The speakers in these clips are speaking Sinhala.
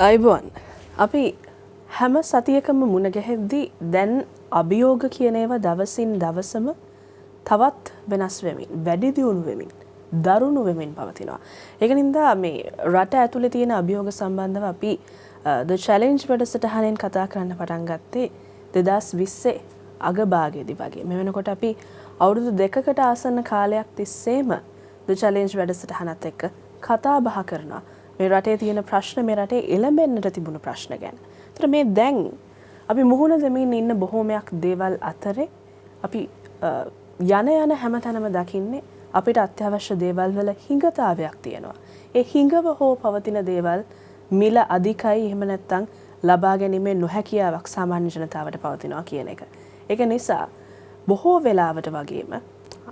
අයිබෝන් අපි හැම සතියකම මුණ ගැහෙද්දී දැන් අභියෝග කියන ඒවා දවසින් දවසම තවත් වෙනස් වෙමින් වැඩි දියුණු වෙමින් දරුණු වෙමින් පවතිනවා. ඒක නින්දා මේ රට ඇතුලේ තියෙන අභියෝග සම්බන්ධව අපි The Challenge වැඩසටහනෙන් කතා කරන්න පටන් ගත්තේ 2020 අගභාගයේදී වගේ. මේ වෙනකොට අපි අවුරුදු 2කට ආසන්න කාලයක් තිස්සේම The Challenge වැඩසටහනත් එක්ක කතා බහ කරනවා. මේ රටේ තියෙන ප්‍රශ්න මේ රටේ එළඹෙන්නට තිබුණු ප්‍රශ්න ගැන. ඒතර මේ දැන් අපි මුහුණ දෙමින් ඉන්න බොහෝමයක් දේවල් අතරේ අපි යන හැමතැනම දකින්නේ අපිට අත්‍යවශ්‍ය දේවල් වල හිඟතාවයක් තියෙනවා. ඒ හිඟව හෝ පවතින දේවල් මිල අධිකයි එහෙම නැත්නම් ලබා ගැනීමේ නොහැකියාවක් සාමාන්‍ය ජනතාවට පවතිනවා කියන එක. ඒක නිසා බොහෝ වෙලාවට වගේම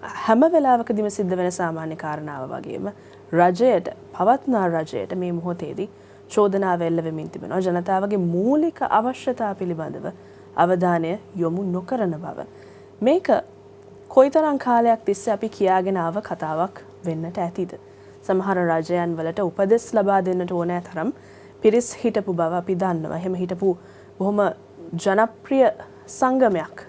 හැම වෙලාවකදීම සිද්ධ වෙන සාමාන්‍ය කාරණාව වගේම රජයට පවත්නා රජයට මේ මොහොතේදී චෝදනාව එල්ල වෙමින් තිබෙනවා. ජනතාවගේ මූලික අවශ්‍යතා පිළිබඳව අවධානය යොමු නොකරන බව. මේක කොයිතරම් කාලයක් තිස්සේ අපි කියාගෙන ආව කතාවක් වෙන්නට ඇතිද? සමහර රජයන් වලට උපදෙස් ලබා දෙන්නට ඕනෑ තරම් පිරිස් හිටපු බව අපි දන්නවා. එහෙම හිටපු බොහොම ජනප්‍රිය සංගමයක්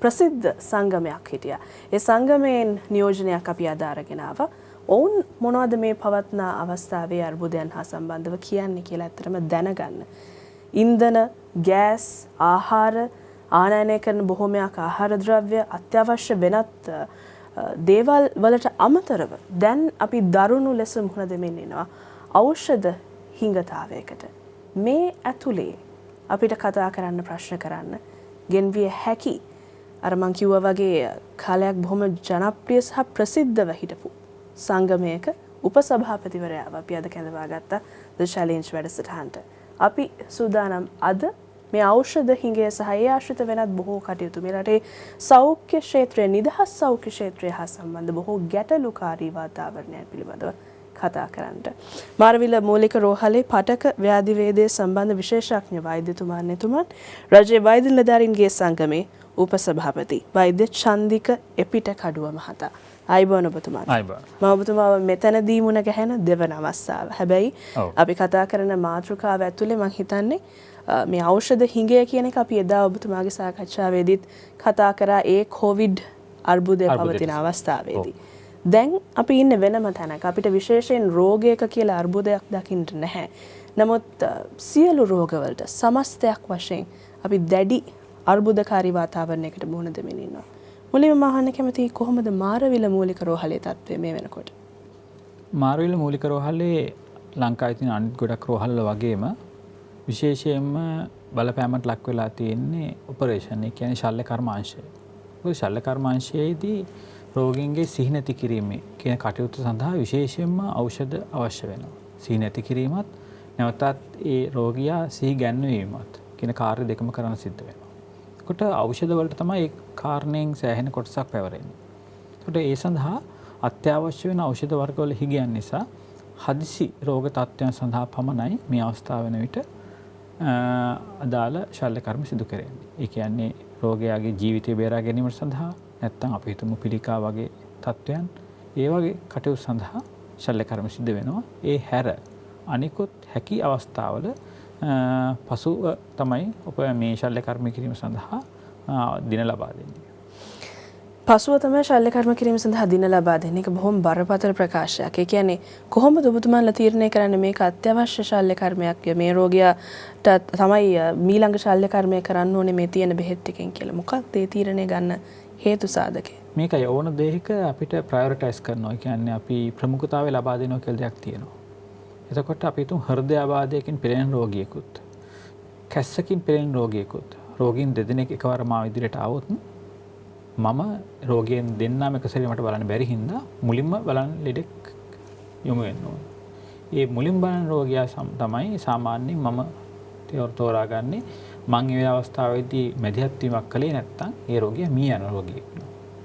ප්‍රසිද්ධ සංගමයක් හිටියා. ඒ සංගමයෙන් නියෝජනයක් අපි අදාරගෙන ආවා. ඔවුන් මොනවද මේ පවත්න අවස්ථාවේ අර්බුදයන් හා සම්බන්ධව කියන්නේ කියලා ඇත්තටම දැනගන්න. ඉන්ධන, ගෑස්, ආහාර ආනයනය කරන බොහෝමයක් ආහාර ද්‍රව්‍ය අත්‍යවශ්‍ය වෙනත් දේවල් වලට අමතරව දැන් අපි දරුණු ලෙස මුහුණ දෙමින් ඉනවා ඖෂධ හිඟතාවයකට. මේ ඇතුලේ අපිට කතා කරන්න ප්‍රශ්න කරන්න ගෙන්විය හැකි අර මං කිව්වා වගේ කාලයක් බොහොම ජනප්‍රිය සහ ප්‍රසිද්ධව හිටපු සංගමයක උපසභාපතිවරයාව අපි අද කැඳවා ගත්තා The Challenge වැඩසටහනට. අපි සූදානම් අද මේ ඖෂධ හිඟය සහ ඒ ආශ්‍රිත වෙනත් බොහෝ කටයුතු මේ රටේ සෞඛ්‍ය ක්ෂේත්‍රයේ නිදහස් සෞඛ්‍ය ක්ෂේත්‍රය හා සම්බන්ධ බොහෝ ගැටලුකාරී වාතාවරණයක් පිළිබඳව කතා කරන්නට. මාරවිල මූලික රෝහලේ පටක ව්‍යාධි වේදයේ සම්බන්ධ විශේෂඥ වෛද්‍යතුමන් රජයේ වෛද්‍ය නිලධාරීන්ගේ සංගමේ උපසභාපති වෛද්‍ය චන්දික එපිට කඩුව මහතා. අයිබෝන් ඔබතුමාට. මම ඔබතුමාව මෙතනදී මුණ ගැහෙන දෙවන අවස්ථාව. හැබැයි අපි කතා කරන මාතෘකාව ඇතුලේ මම හිතන්නේ මේ ඖෂධ හිඟය කියන එක අපි එදා ඔබතුමාගේ සාකච්ඡාවේදීත් කතා කරා ඒ කොවිඩ් අර්බුදය පවතින අවස්ථාවේදී. දැන් අපි ඉන්නේ වෙනම තැනක. අපිට විශේෂයෙන් රෝගයක කියලා අර්බුදයක් දකින්න නැහැ. නමුත් සියලු රෝගවලට සමස්තයක් වශයෙන් අපි දැඩි අර්බුදකාරී වාතාවරණයකට මුහුණ දෙමින් ඉන්නවා. මුලින්ම අහන්න කැමති කොහොමද මාරවිල මූලික රෝහලේ තත්ත්වය මේ වෙනකොට? මාරවිල මූලික රෝහලේ ලංකාවේ තියෙන අනිත් ගොඩක් රෝහල් වගේම විශේෂයෙන්ම බලපෑමට ලක් වෙලා තියෙන්නේ ඔපරේෂන් ඒ කියන්නේ ශල්‍ය කර්මාංශය. ඔය ශල්‍ය කර්මාංශයේදී රෝගීන්ගේ සිහි නැති කිරීමේ කියන කටයුතු සඳහා විශේෂයෙන්ම ඖෂධ අවශ්‍ය වෙනවා. සිහි නැති කිරීමත් නැවතත් ඒ රෝගියා සිහි ගැන්වීමත් කියන කාර්ය දෙකම කරන්න සිද්ධ වෙනවා. කොට ඖෂධ වලට තමයි ඒ කාරණයෙන් සෑහෙන කොටසක් පැවරෙන්නේ. කොට ඒ සඳහා අත්‍යවශ්‍ය වෙන ඖෂධ වර්ගවල හිගයන් නිසා හදිසි රෝග තත්ත්වයන් සඳහා පමණයි මේ අවස්ථාව වෙන විට අදාළ ශල්‍ය කර්ම සිදු කරන්නේ. ඒ කියන්නේ රෝගයාගේ ජීවිතය බේරා ගැනීම සඳහා නැත්නම් අපි හිතමු පිළිකා වගේ තත්ත්වයන් ඒ වගේ කටයුතු සඳහා ශල්‍ය කර්ම සිදු වෙනවා. ඒ හැර අනිකුත් හැකි අවස්ථාවල පසුව තමයි ඔබ මේ ශල්‍ය කර්ම කිරීම සඳහා දින ලබා දෙන්නේ. පසුව තමයි ශල්‍ය කර්ම කිරීම සඳහා දින ලබා දෙන්නේ. ඒක බොහොම බරපතල ප්‍රකාශයක්. ඒ කියන්නේ කොහොමද ඔබතුමාලා තීරණය කරන්නේ මේක අත්‍යවශ්‍ය ශල්‍ය කර්මයක් මේ රෝගියාට තමයි මීළඟ ශල්‍ය කර්මය කරන්න ඕනේ මේ තියෙන බෙහෙත් ටිකෙන් කියලා. මොකක්ද ඒ තීරණය ගන්න හේතු සාධකය? මේකයි ඕන දෙයක අපිට ප්‍රයොරිටයිස් කරනවා. ඒ කියන්නේ අපි ප්‍රමුඛතාවය ලබා දෙනවා කියලා දෙයක් තියෙනවා. එතකොට අපි තුන් හෘදයාබාධයකින් පෙළෙන රෝගියෙකුත් කැස්සකින් පෙළෙන රෝගියෙකුත් රෝගීන් දෙදෙනෙක් එකවර මාව ඉදිරියට ආවොත් මම රෝගීන් දෙන්නම එක සැරේ මට බලන්න බැරි හින්දා මුලින්ම බලන්න ලෙඩෙක් යොමු වෙන්න ඕන. ඒ මුලින් බලන රෝගියා තමයි සාමාන්‍යයෙන් මම තෝරාගන්නේ. මං ඒ අවස්ථාවේදී මැදිහත් වීමක් කළේ නැත්නම් ඒ රෝගියා මිය යන රෝගියෙක්.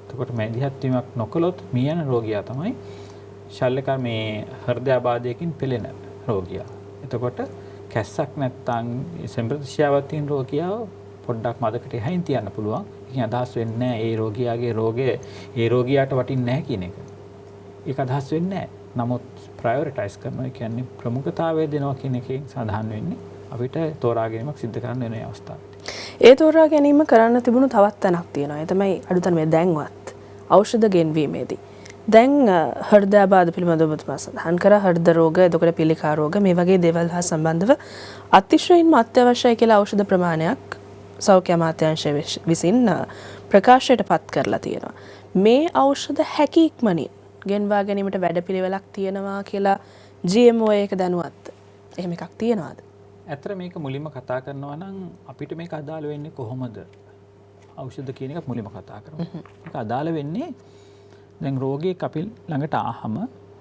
එතකොට මැදිහත් වීමක් නොකළොත් මිය යන රෝගියා තමයි ශල්‍ය කර්මයේ හෘදයාබාධයකින් පෙළෙන රෝගියා. එතකොට කැස්සක් නැත්නම් සම්ප්‍රතිශාවක් තියෙන රෝගියා පොඩ්ඩක් මදකට එහයින් තියන්න පුළුවන්. ඒකෙන් අදහස් වෙන්නේ නැහැ ඒ රෝගියාගේ රෝගය ඒ රෝගියාට වටින්නේ නැහැ කියන එක. ඒක අදහස් වෙන්නේ නැහැ. නමුත් ප්‍රයොරිටයිස් කරනවා කියන්නේ ප්‍රමුඛතාවය දෙනවා කියන එකෙන් සඳහන් වෙන්නේ අපිට තෝරා ගැනීමක් සිද්ධ කරන්න වෙන අවස්ථාවක්. ඒ තෝරා ගැනීම කරන්න තිබුණු තවත් තැනක් තියෙනවා. ඒ තමයි අඩුතන මේ දැන්වත් ಔಷಧ ගෙන්වීමේදී. දැන් හෘදයාබාධ පිළිබඳව ඔබතුමා සඳහන් කරා හෘද රෝග, එතකොට පිළිකා රෝග මේ වගේ දේවල් හා සම්බන්ධව අතිශයින්ම අත්‍යවශ්‍යයි කියලා ඖෂධ ප්‍රමාණයක් සෞඛ්‍ය අමාත්‍යාංශය විසින් ප්‍රකාශයට පත් කරලා තියෙනවා. මේ ඖෂධ හැකි ඉක්මනින් ගෙන්වා ගැනීමට වැඩපිළිවෙලක් තියෙනවා කියලා GMO එක දැනුවත්. එහෙම එකක් තියෙනවද? ඇත්තට මේක මුලින්ම කතා කරනවා නම් අපිට මේක අදාළ වෙන්නේ කොහොමද? ඖෂධ කියන එක මුලින්ම කතා කරමු. මේක අදාළ වෙන්නේ දැන් රෝගියෙක් අපි ළඟට ආවම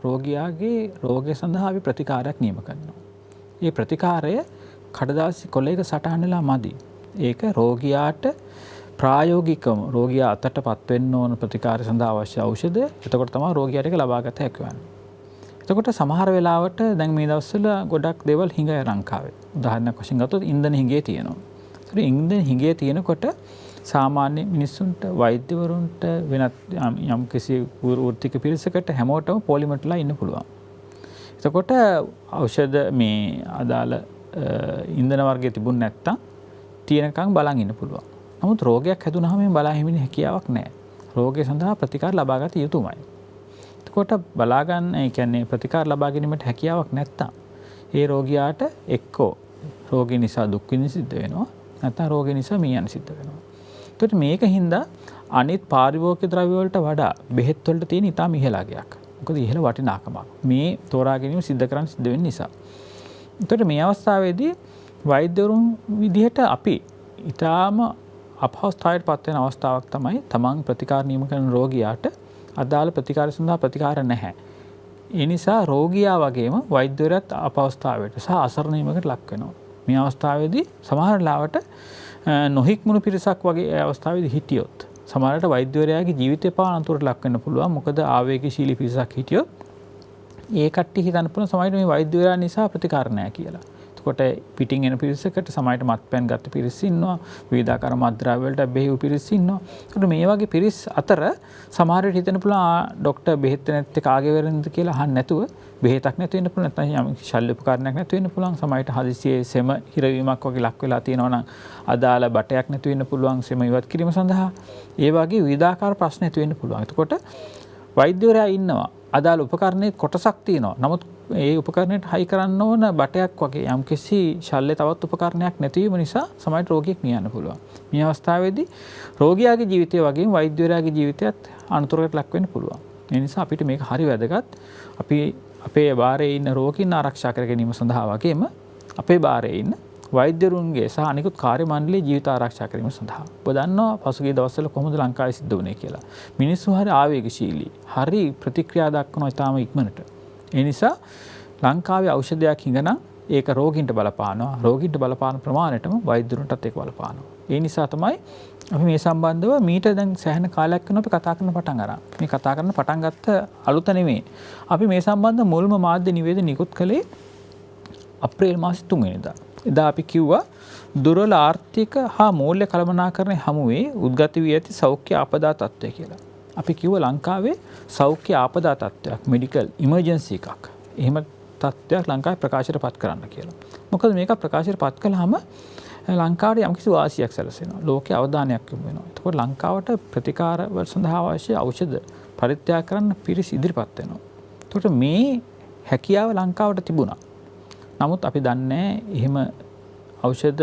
රෝගියාගේ රෝගය සඳහා අපි ප්‍රතිකාරයක් නියම කරනවා. මේ ප්‍රතිකාරය කඩදාසි කොලයක සටහනලා මදි. ඒක රෝගියාට ප්‍රායෝගිකව රෝගියා අතටපත් වෙන්න ඕන ප්‍රතිකාරය සඳහා අවශ්‍ය ඖෂධ. එතකොට තමයි රෝගියාට ඒක ලබා ගත හැකි වෙන්නේ. එතකොට සමහර වෙලාවට දැන් මේ දවස්වල ගොඩක් දේවල් හිඟය ලංකාවේ. උදාහරණයක් වශයෙන් ගත්තොත් ඉන්ධන හිඟේ තියෙනවා. ඒතර ඉන්ධන හිඟේ තියෙනකොට සාමාන්‍ය මිනිස්සුන්ට වෛද්‍යවරුන්ට වෙනත් යම් කිසි වෘත්තික පිරිසකට හැමෝටම පොලිමර්ට්ලා ඉන්න පුළුවන්. එතකොට ඖෂධ මේ අදාළ ඉන්ධන වර්ගය තිබුණ නැත්තම් තියෙනකන් බලන් ඉන්න පුළුවන්. නමුත් රෝගයක් හැදුනහම මේ බලා හිමින හැකියාවක් නැහැ. රෝගය සඳහා ප්‍රතිකාර ලබා ගත යුතුමයි. එතකොට බලා ගන්න, ඒ කියන්නේ ප්‍රතිකාර ලබා ගැනීමට හැකියාවක් නැත්තම් ඒ රෝගියාට එක්කෝ රෝගී නිසා දුක් විඳින්න සිද්ධ වෙනවා. නැත්නම් රෝගී නිසා මිය යන්න සිද්ධ වෙනවා. එතකොට මේක හින්දා අනිත් පාරිභෝගික ද්‍රව්‍ය වලට වඩා බෙහෙත් වලට තියෙන ඉතාම ඉහළ අගයක්. මොකද ඉහළ වටිනාකමක් මේ තෝරා ගැනීම සිද්ධ කරන්න සිද්ධ වෙන නිසා. එතකොට මේ අවස්ථාවේදී වෛද්‍යවරුන් විදිහට අපි ඉතාම අපහසුතාවයට පත් වෙන අවස්ථාවක් තමයි තමන් ප්‍රතිකාර නියම කරන රෝගියාට අදාළ ප්‍රතිකාර සඳහා ප්‍රතිකාර නැහැ. ඒ නිසා රෝගියා වගේම වෛද්‍යවරයාත් අපහසුතාවයට සහ අසරණීමකට ලක් වෙනවා. මේ අවස්ථාවේදී සමහර ලාවට නොහික්මුණු පිරිසක් වගේ අවස්ථාවේදී හිටියොත් සමහරවිට වෛද්‍යවරයාගේ ජීවිතය පාන අනතුරට ලක් වෙන්න පුළුවන්. මොකද ආවේගශීලී පිරිසක් හිටියොත් ඒ කට්ටිය හිතන්න පුළුවන් සමහරවිට මේ වෛද්‍යවරයා නිසා ප්‍රතිකාර නැහැ කියලා. එතකොට පිටින් එන පිරිසකට සමහරවිට මත්පැන් ගත්ත පිරිස් ඉන්නවා, විවිධාකාර මත්ද්‍රව්‍ය වලට බෙහෙව් පිරිස් ඉන්නවා. එතකොට මේ වගේ පිරිස් අතර සමහරවිට හිතන්න පුළුවන් ડોක්ටර් බෙහෙත් නැත් එක ආගේ වෙරෙන්ද කියලා අහන්න නැතුව බෙහෙතක් නැති වෙන්න පුළුවන්, නැත්නම් යම් ශල්‍ය උපකරණයක් නැති වෙන්න පුළුවන්. සමහරවිට හදිසියේ සෙම හිරවීමක් වගේ ලක් වෙලා තියෙනවා නම් අදාළ බටයක් නැති වෙන්න පුළුවන් සෙම ඉවත් කිරීම සඳහා. ඒ වගේ විවිධාකාර ප්‍රශ්න ඇති වෙන්න පුළුවන්. එතකොට වෛද්‍යවරයා ඉන්නවා, අදාළ උපකරණයේ කොටසක් තියෙනවා. නමුත් ඒ උපකරණයට හයි කරන්න ඕන බටයක් වගේ යම්කිසි ශල්‍ය තවත් උපකරණයක් නැතිවීම නිසා සමහරවිට රෝගියෙක් මිය යන්න පුළුවන්. මේ අවස්ථාවේදී රෝගියාගේ ජීවිතය වගේම වෛද්‍යවරයාගේ ජීවිතයත් අනතුරකට ලක් වෙන්න පුළුවන්. ඒ නිසා අපිට මේක හරි වැදගත්. අපි අපේ බාරේ ඉන්න රෝගීන් ආරක්ෂා කර ගැනීම සඳහා වගේම අපේ බාරේ ඉන්න වෛද්‍යරුන්ගේ සහ අනිකුත් කාර්ය මණ්ඩලයේ ජීවිත ආරක්ෂා කිරීම සඳහා. ඔබ දන්නවා පසුගිය දවස්වල කොහොමද ලංකාවේ සිද්ධ වුණේ කියලා. මිනිස්සු හරි ආවේගශීලී, හරි ප්‍රතික්‍රියා දක්වනවා ඉතාම ඉක්මනට. ඒ නිසා ලංකාවේ ඖෂධයක් හිඟනම් ඒක රෝගීන්ට බලපානවා. රෝගීන්ට බලපාන ප්‍රමාණයටම වෛද්‍යරුන්ටත් ඒක බලපානවා. ඒ නිසා තමයි අපි මේ සම්බන්ධව මීට දැන් සෑහෙන කාලයක් වෙනවා අපි කතා කරන පටන් අරන්. මේ කතා කරන පටන් ගත්ත අලුත නෙමෙයි. අපි මේ සම්බන්ධ මුල්ම මාධ්‍ය නිවේදන නිකුත් කළේ අප්‍රේල් මාසේ 3 වෙනිදා. එදා අපි කිව්වා දුර්වල ආර්ථික හා මූල්‍ය කළමනාකරණය හමුවේ උද්ගත වී ඇති සෞඛ්‍ය ආපදා තත්ත්වය කියලා. අපි කිව්ව ලංකාවේ සෞඛ්‍ය ආපදා තත්ත්වයක්, මෙඩිකල් ඉමර්ජන්සි එකක්. එහෙම තත්ත්වයක් ලංකාවේ ප්‍රකාශයට පත් කරන්න කියලා. මොකද මේක ප්‍රකාශයට පත් කළාම ලංකාවට යම්කිසි වාසියක් සැලසෙනවා. ලෝකයේ අවධානයක් යොමු වෙනවා. එතකොට ලංකාවට ප්‍රතිකාර සඳහා අවශ්‍ය ඖෂධ පරිත්‍යාග කරන්න පිරිස ඉදිරිපත් වෙනවා. එතකොට මේ හැකියාව ලංකාවට තිබුණා. නමුත් අපි දන්නේ එහෙම ඖෂධ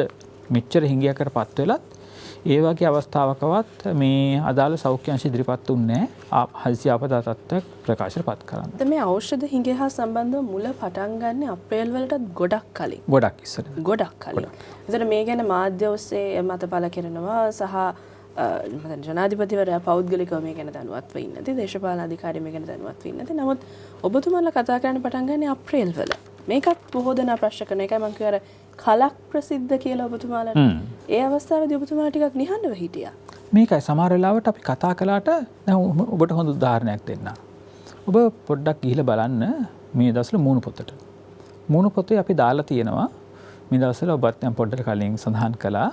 මෙච්චර හිඟයකට පත් වෙලත් ඒ වගේ අවස්ථාවකවත් මේ අදාළ සෞඛ්‍ය අංශ ඉදිරිපත් වුණේ නැහැ. හදිසි ආපදා තත්ත්වයක් ප්‍රකාශයට පත් කරන්න. මේ ඖෂධ හිඟය හා සම්බන්ධව මුල පටන් ගන්න අප්‍රේල් වලටත් ගොඩක් කලින්. ගොඩක් ඉස්සර. ගොඩක් කලින්. එතන මේ ගැන මාධ්‍ය ඔස්සේ මත පළ කරනවා සහ ජනාධිපතිවරයා පෞද්ගලිකව මේ ගැන දැනුවත් වෙන්නේ නැති, දේශපාලන අධිකාරිය මේ ගැන දැනුවත් වෙන්නේ නැති. නමුත් ඔබතුමාලා කතා කරන්න පටන් ගන්නේ අප්‍රේල් වල. මේකත් බොහෝ දෙනා ප්‍රශ්න කරන එකයි මම කියවර කලක් ප්‍රසිද්ධ කියලා ඔබතුමාලට. ඒ අවස්ථාවේදී ඔබතුමාලා ටිකක් නිහඬව හිටියා. මේකයි සමහර වෙලාවට අපි කතා කළාට දැන් ඔබට හොඳ උදාහරණයක් දෙන්න. ඔබ පොඩ්ඩක් ගිහිල්ලා බලන්න මේ දවස්වල මූණු පොතට. මූණු පොතේ අපි දාලා තියෙනවා මේ දවස්වල ඔබත් දැන් පොඩ්ඩක් කලින් සඳහන් කළා.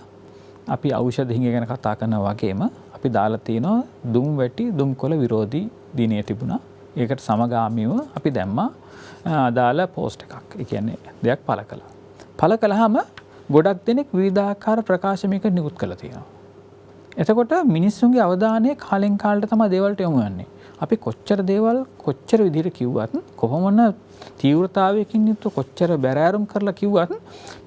අපි ඖෂධ හිඟ ගැන කතා කරනවා වගේම අපි දාලා තියෙනවා දුම් වැටි දුම්කොළ විරෝධී දිනය තිබුණා. ඒකට සමගාමීව අපි දැම්මා අදාළ පෝස්ට් එකක්. ඒ කියන්නේ දෙයක් පළ කළා. පළ කළාම ගොඩක් දෙනෙක් විවිධාකාර ප්‍රකාශනයක නිකුත් කළා තියෙනවා. එතකොට මිනිස්සුන්ගේ අවධානය කාලෙන් කාලට තමයි දේවල්ට යොමු වෙන්නේ. අපි කොච්චර දේවල් කොච්චර විදිහට කිව්වත් කොහොමන තීව්‍රතාවයකින් යුක්ත කොච්චර බැරෑරුම් කරලා කිව්වත්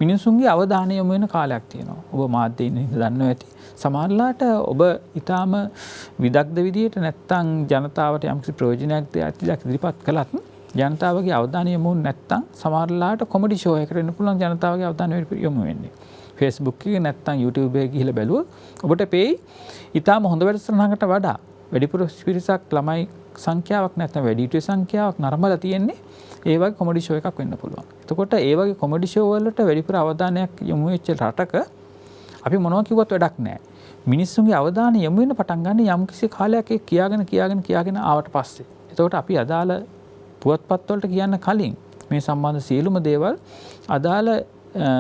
මිනිස්සුන්ගේ අවධානය යොමු වෙන කාලයක් තියෙනවා. ඔබ මාධ්‍යයෙන් දන්නවා ඇති. සමහරලාට ඔබ ඊටාම විදග්ධ විදියට නැත්තම් ජනතාවට යම්කිසි ප්‍රයෝජනයක් දෙයක් ඉදිරිපත් කළත් ජනතාවගේ අවධානය යොමු නැත්තම් සමහරලාට කොමඩි ෂෝ එකකට එන්න පුළුවන් ජනතාවගේ අවධානය යොමු වෙන්නේ. Facebook එකේ නැත්තම් YouTube එකේ ගිහිල්ලා බැලුවොත් ඔබට පෙයි ඊටාම හොඳ වැඩසටහනකට වඩා වැඩිපුර පිරිසක් ළමයි සංඛ්‍යාවක් නැත්නම් වැඩිහිටියෝ සංඛ්‍යාවක් නරඹලා තියෙන්නේ ඒ වගේ කොමඩි ෂෝ එකක් වෙන්න පුළුවන්. එතකොට ඒ වගේ කොමඩි ෂෝ වලට වැඩිපුර අවධානයක් යොමු වෙච්ච රටක අපි මොනවා කිව්වත් වැඩක් නැහැ. මිනිස්සුන්ගේ අවධානය යොමු වෙන්න පටන් ගන්න යම්කිසි කාලයක් ඒ කියාගෙන ආවට පස්සේ. එතකොට අපි අදාළ පුවත්පත් වලට කියන්න කලින් මේ සම්බන්ධ සියලුම දේවල් අදාළ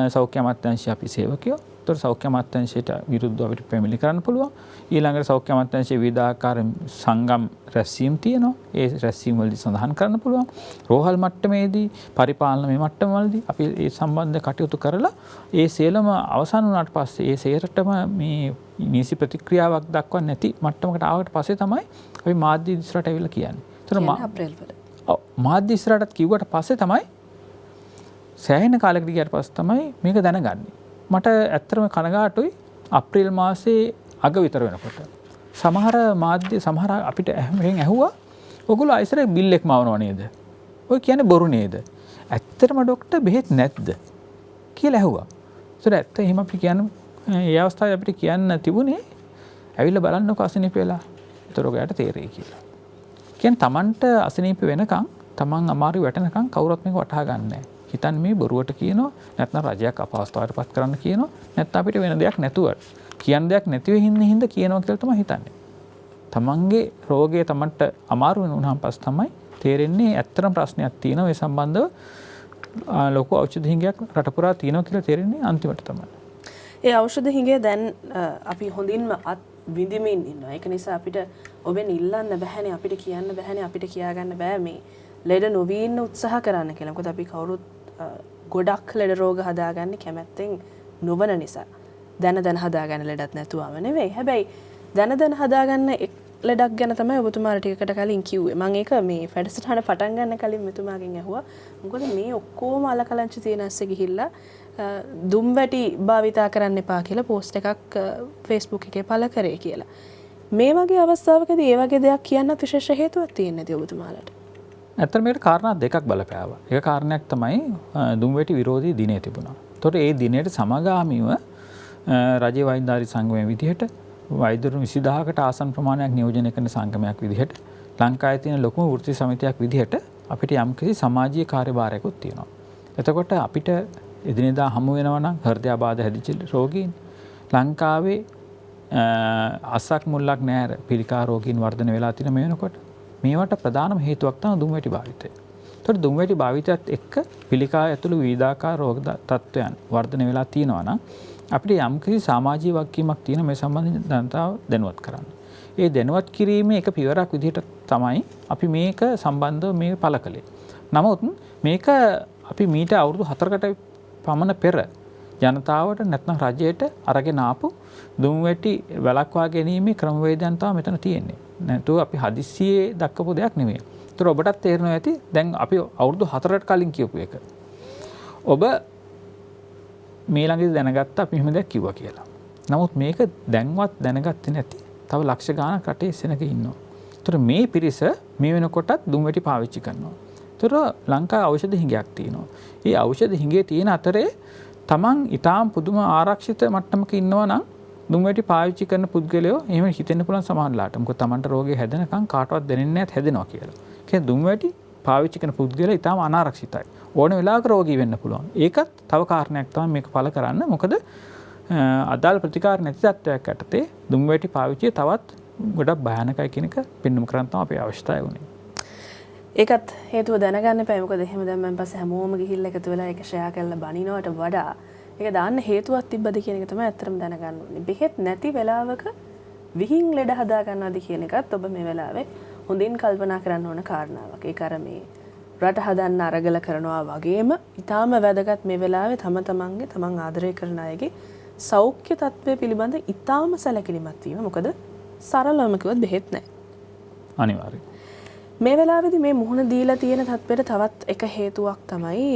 සෞඛ්‍ය අමාත්‍යාංශය අපි සේවකයෝ. ඒතකොට සෞඛ්‍ය අමාත්‍යාංශයට විරුද්ධව අපිට පැමිණිලි කරන්න පුළුවන්. ඊළඟට සෞඛ්‍ය අමාත්‍යාංශයේ විවිධාකාර සංගම් රැස්වීම් තියෙනවා. ඒ රැස්වීම් වලදී සඳහන් කරන්න පුළුවන්. රෝහල් මට්ටමේදී පරිපාලන මේ මට්ටමවලදී අපි ඒ සම්බන්ධ කටයුතු කරලා ඒ සියලුම අවසන් වුණාට පස්සේ ඒ සේරටම මේ නිසි ප්‍රතික්‍රියාවක් දක්වන්නේ නැති මට්ටමකට ආවට පස්සේ තමයි අපි මාධ්‍ය ඉස්සරහට ඇවිල්ලා කියන්නේ. ඒතර අප්‍රේල් වල. ඔව් මාධ්‍ය ඉස්සරහට කිව්වට පස්සේ තමයි සෑහෙන කාලයකට ගියාට පස්සේ තමයි මේක දැනගන්නේ. මට ඇත්තටම කනගාටුයි අප්‍රේල් මාසේ අග විතර වෙනකොට. සමහර මාධ්‍ය සමහර අපිට ඇහුවා ඔයගොල්ලෝ ආයෙසර බිල් එක මවනව නේද? ඔය කියන්නේ බොරු නේද? ඇත්තටම ડોක්ටර් බෙහෙත් නැද්ද? කියලා ඇහුවා. ඒතර ඇත්ත එහෙම අපි කියන්නේ ඒ අවස්ථාවේ අපිට කියන්න තිබුණේ ඇවිල්ලා බලන්නකො අසනීප වෙලා. ඒතර ඔයාලට තේරෙයි කියලා. කියන්නේ Tamanට අසනීප වෙනකන් Taman අමාරු වැටෙනකන් කවුරුත් මේක වටහා ගන්නෑ. හිතන්නේ මේ බොරුවට කියනවා නැත්නම් රජයක් අපහසුතාවයට පත් කරන්න කියනවා නැත්නම් අපිට වෙන දෙයක් නැතුව කියන්න දෙයක් නැතිව හින්දා කියනවා කියලා තමයි හිතන්නේ. තමන්ගේ රෝගය තමන්ට අමාරු වෙනුනහම පස්සේ තමයි තේරෙන්නේ ඇත්තටම ප්‍රශ්නයක් තියෙනවා ඒ සම්බන්ධව ලොකු ඖෂධ හිඟයක් රට පුරා තියෙනවා කියලා තේරෙන්නේ අන්තිමට තමයි. ඒ ඖෂධ හිඟය දැන් අපි හොඳින්ම අත් විඳිමින් ඉන්නවා. ඒක නිසා අපිට ඔබෙන් ඉල්ලන්න බැහැනේ අපිට කියන්න බැහැනේ අපිට කියාගන්න බෑ මේ ලෙඩ නොවී ඉන්න උත්සාහ කරන්න කියලා. මොකද අපි කවුරුත් ගොඩක් ලෙඩ රෝග හදාගන්නේ කැමැත්තෙන් නොවන නිසා. දැන හදාගන්න ලෙඩක් නැතුවම නෙවෙයි. හැබැයි දැන හදාගන්න ලෙඩක් ගැන තමයි ඔබතුමාට ටිකකට කලින් කිව්වේ. මම ඒක මේ වැඩසටහන පටන් ගන්න කලින් මෙතුමාගෙන් ඇහුවා. මොකද මේ ඔක්කොම අලකලංචි තියෙන ඇස්සේ ගිහිල්ලා දුම් වැටි භාවිතා කරන්න එපා කියලා පෝස්ට් එකක් Facebook එකේ පළ කරේ කියලා. මේ වගේ අවස්ථාවකදී ඒ වගේ දෙයක් කියන්නත් විශේෂ හේතුවක් තියෙන්නද ඔබතුමාලට? ඇත්තට මේකට කාරණා දෙකක් බලපෑවා. එක කාරණයක් තමයි දුම්වැටි විරෝධී දිනය තිබුණා. ඒතකොට ඒ දිනයට සමගාමීව රජයේ වෛද්‍යාරි සංගමයේ විදිහට වෛද්‍යවරුන් 20000කට ආසන්න ප්‍රමාණයක් නියෝජනය කරන සංගමයක් විදිහට ලංකාවේ තියෙන ලොකුම වෘත්ති සමිතියක් විදිහට අපිට යම්කිසි සමාජීය කාර්යභාරයකුත් තියෙනවා. එතකොට අපිට එදිනෙදා හමු වෙනවා නම් හෘදයාබාධ හැදිච්ච රෝගීන් ලංකාවේ අසක් මුල්ලක් නැහැ පිළිකා රෝගීන් වර්ධනය වෙලා තියෙන මේ වෙනකොට මේවට ප්‍රධානම හේතුවක් තමයි දුම්වැටි භාවිතය. ඒතකොට දුම්වැටි භාවිතයත් එක්ක පිළිකා ඇතුළු විවිධාකාර රෝග තත්ත්වයන් වර්ධනය වෙලා තියෙනවා නම් අපිට යම්කිසි සමාජීය වගකීමක් තියෙන මේ සම්බන්ධයෙන් ජනතාව දැනුවත් කරන්න. ඒ දැනුවත් කිරීමේ එක පියවරක් විදිහට තමයි අපි මේක සම්බන්ධව මේ පළ කළේ. නමුත් මේක අපි මීට අවුරුදු 4කට පමණ පෙර ජනතාවට නැත්නම් රජයට අරගෙන ආපු දුම්වැටි වැළක්වා ගැනීමේ ක්‍රමවේදයන් තමයි මෙතන තියෙන්නේ. නැතුව අපි හදිස්සියේ දක්වපු දෙයක් නෙමෙයි. ඒතර ඔබටත් තේරෙනවා ඇති දැන් අපි අවුරුදු 4කට කලින් කියපු එක. ඔබ මේ ළඟදී දැනගත්තා අපි මෙහෙම දෙයක් කිව්වා කියලා. නමුත් මේක දැන්වත් දැනගත්තේ නැති තව ලක්ෂ ගාණක් රටේ සෙනග ඉන්නවා. ඒතර මේ පිරිස මේ වෙනකොටත් දුම්වැටි පාවිච්චි කරනවා. ඒතර ලංකාවේ ඖෂධ හිඟයක් තියෙනවා. මේ ඖෂධ හිඟේ තියෙන අතරේ තමන් ඊටාම් පුදුම ආරක්ෂිත මට්ටමක ඉන්නවා නම් දුම්වැටි පාවිච්චි කරන පුද්ගලයෝ එහෙම හිතෙන්න පුළුවන් සමහරලාට. මොකද තමන්ට රෝගේ හැදෙනකන් කාටවත් දැනෙන්නේ නැත් හැදෙනවා කියලා. කියන්නේ දුම්වැටි පාවිච්චි කරන පුද්ගලයා ඊටාම් අනාරක්ෂිතයි. ඕන වෙලාවක රෝගී වෙන්න පුළුවන්. ඒකත් තව කාරණයක් තමයි මේක පළ කරන්න. මොකද අදාළ ප්‍රතිකාර නැති තත්ත්වයක් යටතේ දුම්වැටි පාවිච්චිය තවත් ගොඩක් භයානකයි කියන එක පෙන්වන්න කරන් තමයි අපේ අවශ්‍යතාවය උනේ. ඒකත් හේතුව දැනගන්න එපා. මොකද එහෙම දැම්මන් පස්සේ හැමෝම ගිහිල්ලා එකතු වෙලා ඒක ෂෙයා කරලා බනිනවට වඩා ඒක දාන්න හේතුවක් තිබ්බද කියන එක තමයි ඇත්තටම දැනගන්න ඕනේ. බෙහෙත් නැති වෙලාවක විහිං ලෙඩ හදා ගන්නවද කියන එකත් ඔබ මේ වෙලාවේ හොඳින් කල්පනා කරන්න ඕන කාරණාවක්. ඒක අර මේ රට හදන්න අරගල කරනවා වගේම ඊටාම වැදගත් මේ වෙලාවේ තමන් ආදරය කරන අයගේ සෞඛ්‍ය තත්ත්වය පිළිබඳ ඊටාම සැලකිලිමත් වීම. මොකද සරලවම කිව්වොත් බෙහෙත් නැහැ. අනිවාර්යයෙන්. මේ වෙලාවේදී මේ මුහුණ දීලා තියෙන තත්ත්වයට තවත් එක හේතුවක් තමයි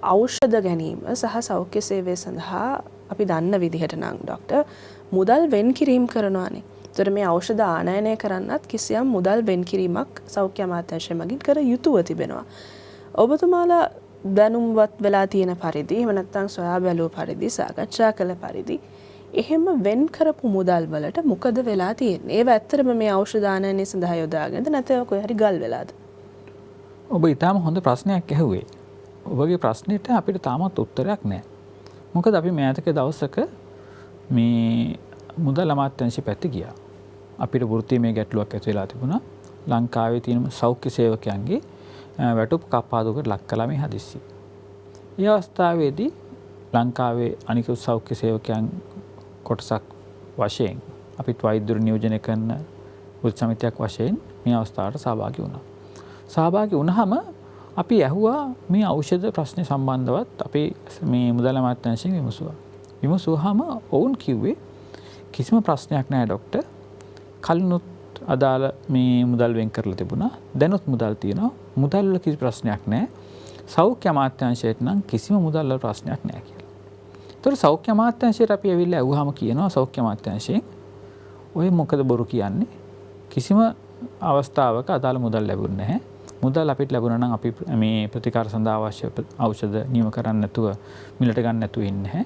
ඖෂධ ගැනීම සහ සෞඛ්‍ය සේවය සඳහා අපි දන්න විදිහට නම් ડોක්ටර් මුදල් වෙන් කිරීම කරනවානේ. ඒතර මේ ඖෂධ ආනයනය කරන්නත් කිසියම් මුදල් වෙන් කිරීමක් සෞඛ්‍ය අමාත්‍යාංශය මගින් කර යුතුව තිබෙනවා. ඔබතුමාලා දැනුම්වත් වෙලා තියෙන පරිදි එහෙම නැත්නම් සොයා බැලුව පරිදි සාකච්ඡා කළ පරිදි එහෙම වෙන් කරපු මුදල් වලට මොකද වෙලා තියෙන්නේ? ඒව ඇත්තටම මේ ඖෂධ ආනයනය සඳහා යොදාගෙනද නැත්නම් කොහේ හරි ගල් වෙලාද? ඔබ ඊටාම හොඳ ප්‍රශ්නයක් ඇහුවේ. ඔබගේ ප්‍රශ්නෙට අපිට තාමත් උත්තරයක් නැහැ. මොකද අපි මෑතක දවසක මේ මුදල් අමාත්‍යාංශය පැත්තේ ගියා. අපිට වෘත්තීය ගැටලුවක් ඇති වෙලා තිබුණා. ලංකාවේ තියෙන සෞඛ්‍ය සේවකයන්ගේ වැටුප් කප්පාදුවකට ලක් කළා මේ හදිස්සිය. ඒ අවස්ථාවේදී ලංකාවේ අනිකුත් සෞඛ්‍ය සේවකයන් කොටසක් වශයෙන් අපිත් වෛද්‍යවරු නියෝජනය කරන වෘත්ති සමිතියක් වශයෙන් මේ අවස්ථාවට සහභාගී වුණා. සහභාගී වුණාම අපි ඇහුවා මේ ඖෂධ ප්‍රශ්නේ සම්බන්ධවත් අපි මේ මුදල් අමාත්‍යාංශයෙන් විමසුවා. විමසුවාම ඔවුන් කිව්වේ කිසිම ප්‍රශ්නයක් නැහැ ડોක්ටර්. කලිනුත් අදාළ මේ මුදල් වෙන් කරලා තිබුණා. දැනුත් මුදල් තියෙනවා. මුදල් වල කිසි ප්‍රශ්නයක් නැහැ. සෞඛ්‍ය අමාත්‍යාංශයට නම් කිසිම මුදල් වල ප්‍රශ්නයක් නැහැ කියලා. ඒතර සෞඛ්‍ය අමාත්‍යාංශයට අපි ඇවිල්ලා අහුවාම කියනවා සෞඛ්‍ය අමාත්‍යාංශයෙන් ඔය මොකද බොරු කියන්නේ? කිසිම අවස්ථාවක අදාළ මුදල් ලැබුණේ නැහැ. මුදල් අපිට ලැබුණා නම් අපි මේ ප්‍රතිකාර සඳහා අවශ්‍ය ඖෂධ නියම කරන්න නැතුව මිලට ගන්න නැතුව ඉන්නේ නැහැ.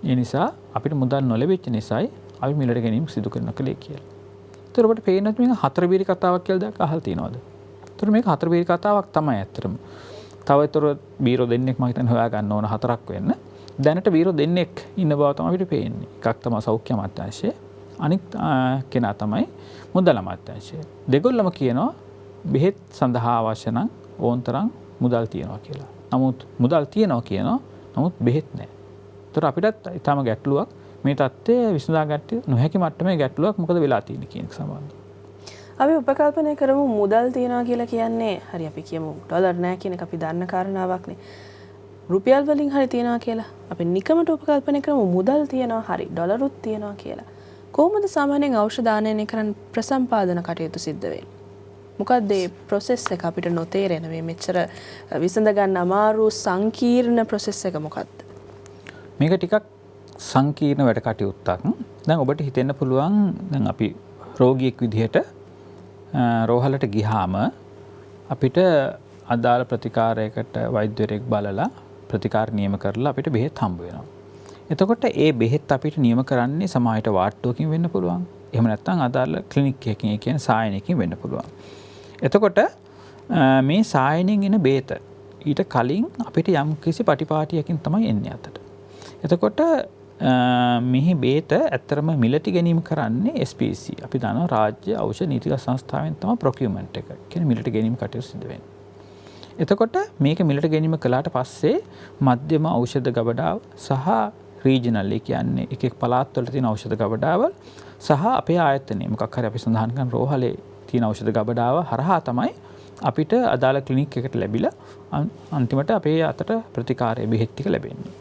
ඒ නිසා අපිට මුදල් නොලැබෙච්ච නිසායි අපි මිලට ගැනීම සිදු කරන්න කලේ කියලා. ඒතර ඔබට පේන්නේ මේක හතරබීරි කතාවක් කියලා දැක්ක අහලා තියෙනවද? ඒතර මේක හතරබීරි කතාවක් තමයි ඇත්තටම. තව ඒතර බීරෝ දෙන්නෙක් මම හිතන්නේ හොයා ගන්න ඕන 4ක් වෙන්න. දැනට බීරෝ දෙන්නෙක් ඉන්න බව තමයි අපිට පේන්නේ. එකක් තමයි සෞඛ්‍ය අමාත්‍යාංශය. අනිත් කෙනා තමයි මුදල් අමාත්‍යාංශය. දෙගොල්ලම කියනවා බෙහෙත් සඳහා අවශ්‍ය නම් ඕන්තරම් මුදල් තියනවා කියලා. නමුත් මුදල් තියනවා කියනවා. නමුත් බෙහෙත් නැහැ. ඒතර අපිටත් ඊටම ගැටලුවක් මේ தත්ත්වය විසඳාගන්න නොහැකි මට්ටමේ ගැටලුවක් මොකද වෙලා තියෙන්නේ කියන එක සම්බන්ධව. අපි උපකල්පනය කරමු මුදල් තියනවා කියලා කියන්නේ හරි අපි කියමු ඩොලර් නැහැ කියන එක අපි දන්න කාරණාවක්නේ. රුපියල් වලින් හරි තියනවා කියලා. අපි නිකමට උපකල්පනය කරමු මුදල් තියනවා හරි ඩොලරුත් තියනවා කියලා. කොහොමද සාමාන්‍යයෙන් ඖෂධ ආනයනය කරන්න ප්‍රසම්පාදන කටයුතු සිද්ධ වෙන්නේ? මොකක්ද මේ ප්‍රොසෙස් එක අපිට නොතේරෙන මේ මෙච්චර විසඳ ගන්න අමාරු සංකීර්ණ ප්‍රොසෙස් එක මොකක්ද? මේක ටිකක් සංකීර්ණ වැඩ කටයුත්තක්. දැන් ඔබට හිතෙන්න පුළුවන් දැන් අපි රෝගියෙක් විදිහට රෝහලට ගියාම අපිට අදාළ ප්‍රතිකාරයකට වෛද්‍යවරයෙක් බලලා ප්‍රතිකාර නියම කරලා අපිට බෙහෙත් හම්බ වෙනවා. එතකොට ඒ බෙහෙත් අපිට නියම කරන්නේ සමාජයට වාට්ටුවකින් වෙන්න පුළුවන්. එහෙම නැත්නම් අදාළ ක්ලිනික් එකකින් ඒ කියන්නේ සායනයකින් වෙන්න පුළුවන්. එතකොට මේ සායනෙන් එන බේත ඊට කලින් අපිට යම් කිසි පටිපාටියකින් තමයි එන්නේ අතට. එතකොට මෙහි බේත ඇත්තරම මිලට ගැනීම කරන්නේ SPC. අපි දන්නවා රාජ්‍ය ඖෂධ නීතිගත සංස්ථාවෙන් තමයි ප්‍රොකියුමන්ට් එක. කියන්නේ මිලට ගැනීම කටයුතු සිදු වෙන්නේ. එතකොට මේක මිලට ගැනීම කළාට පස්සේ මධ්‍යම ඖෂධ ගබඩාව සහ රීජනල් කියන්නේ එක එක් පළාත් වල තියෙන ඖෂධ ගබඩාවල් සහ අපේ ආයතනයේ මොකක් හරි අපි සඳහන් කරන රෝහලේ තියෙන ඖෂධ ගබඩාව හරහා තමයි අපිට අදාළ ක්ලිනික් එකට ලැබිලා අන්තිමට අපේ අතට ප්‍රතිකාරය බෙහෙත් ටික ලැබෙන්නේ.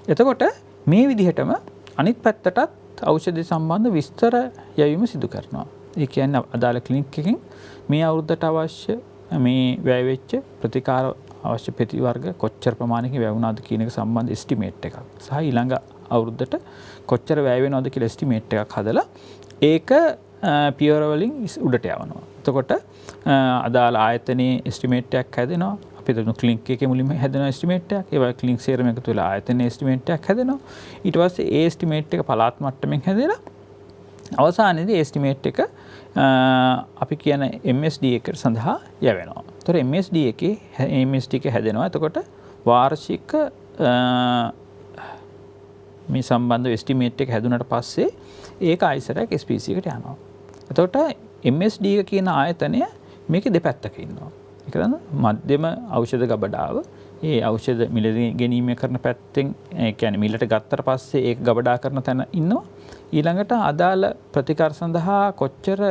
එතකොට මේ විදිහටම අනිත් පැත්තටත් ඖෂධ සම්බන්ධ විස්තර යැවීම සිදු කරනවා. ඒ කියන්නේ අදාළ ක්ලිනික් එකකින් මේ අවුරුද්දට අවශ්‍ය මේ වැය වෙච්ච ප්‍රතිකාර අවශ්‍ය පෙති වර්ග කොච්චර ප්‍රමාණයකින් වැය වුණාද කියන එක සම්බන්ධ එස්ටිමේට් එකක් සහ ඊළඟ අවුරුද්දට කොච්චර වැය වෙනවද කියලා එස්ටිමේට් එකක් හදලා ඒක පියවර වලින් උඩට යවනවා. එතකොට අදාළ ආයතනයේ එස්ටිමේට් එකක් හැදෙනවා. අපි දන්න ක්ලිනික් එකේ මුලින්ම හැදෙන එස්ටිමේට් එකක්. ඒ වගේ ක්ලිනික් සේරම එකතු වෙලා ආයතනයේ එස්ටිමේට් එකක් හැදෙනවා. ඊට පස්සේ ඒ එස්ටිමේට් එක පළාත් මට්ටමින් හැදෙලා අවසානයේදී එස්ටිමේට් එක අපි කියන MSD එකට සඳහා යවෙනවා. ඒතර MSD එකේ MSD එක හැදෙනවා. එතකොට වාර්ෂික මේ සම්බන්ධ එස්ටිමේට් එක හැදුනට පස්සේ ඒක ආයිසරයක් SPC එකට යනවා. එතකොට MSD එක කියන ආයතනය මේකේ දෙපැත්තක ඉන්නවා. ඒක තමයි මධ්‍යම ඖෂධ ගබඩාව. ඒ ඖෂධ මිලදී ගැනීම කරන පැත්තෙන් ඒ කියන්නේ මිලට ගත්තට පස්සේ ඒක ගබඩා කරන තැන ඉන්නවා. ඊළඟට අදාළ ප්‍රතිකාර සඳහා කොච්චර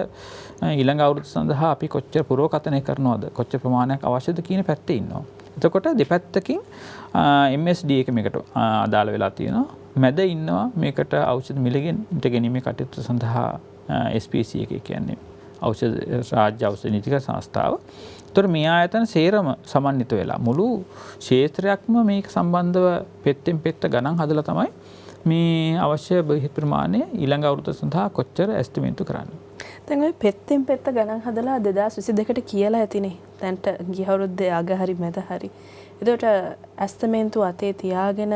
ඊළඟ අවුරුදු සඳහා අපි කොච්චර පුරෝකථනය කරනවද කොච්චර ප්‍රමාණයක් අවශ්‍යද කියන පැත්තේ ඉන්නවා. එතකොට දෙපැත්තකින් MSD එක මේකට අදාළ වෙලා තියෙනවා. මැද ඉන්නවා මේකට ඖෂධ මිලගෙන ගැනීමේ කටයුතු සඳහා SPC එක කියන්නේ ඖෂධ රාජ්‍ය ඖෂධ නීතික සංස්ථාව. ඒතර මේ ආයතන සේරම සමන්විත වෙලා මුළු ක්ෂේත්‍රයක්ම මේක සම්බන්ධව පෙත්තෙන් පෙත්ත ගණන් හදලා තමයි මේ අවශ්‍ය බෙහෙත් ප්‍රමාණය ඊළඟ අවුරුද්ද සඳහා කොච්චර ඇස්ටිමේට් කරන්නේ. දැන් ඔය පෙත්තෙන් පෙත්ත ගණන් හදලා 2022ට කියලා ඇතිනේ. දැන්ට ගිය අවුරුද්දේ අග හරි මැද හරි. එතකොට ඇස්ටිමේට් අතේ තියාගෙන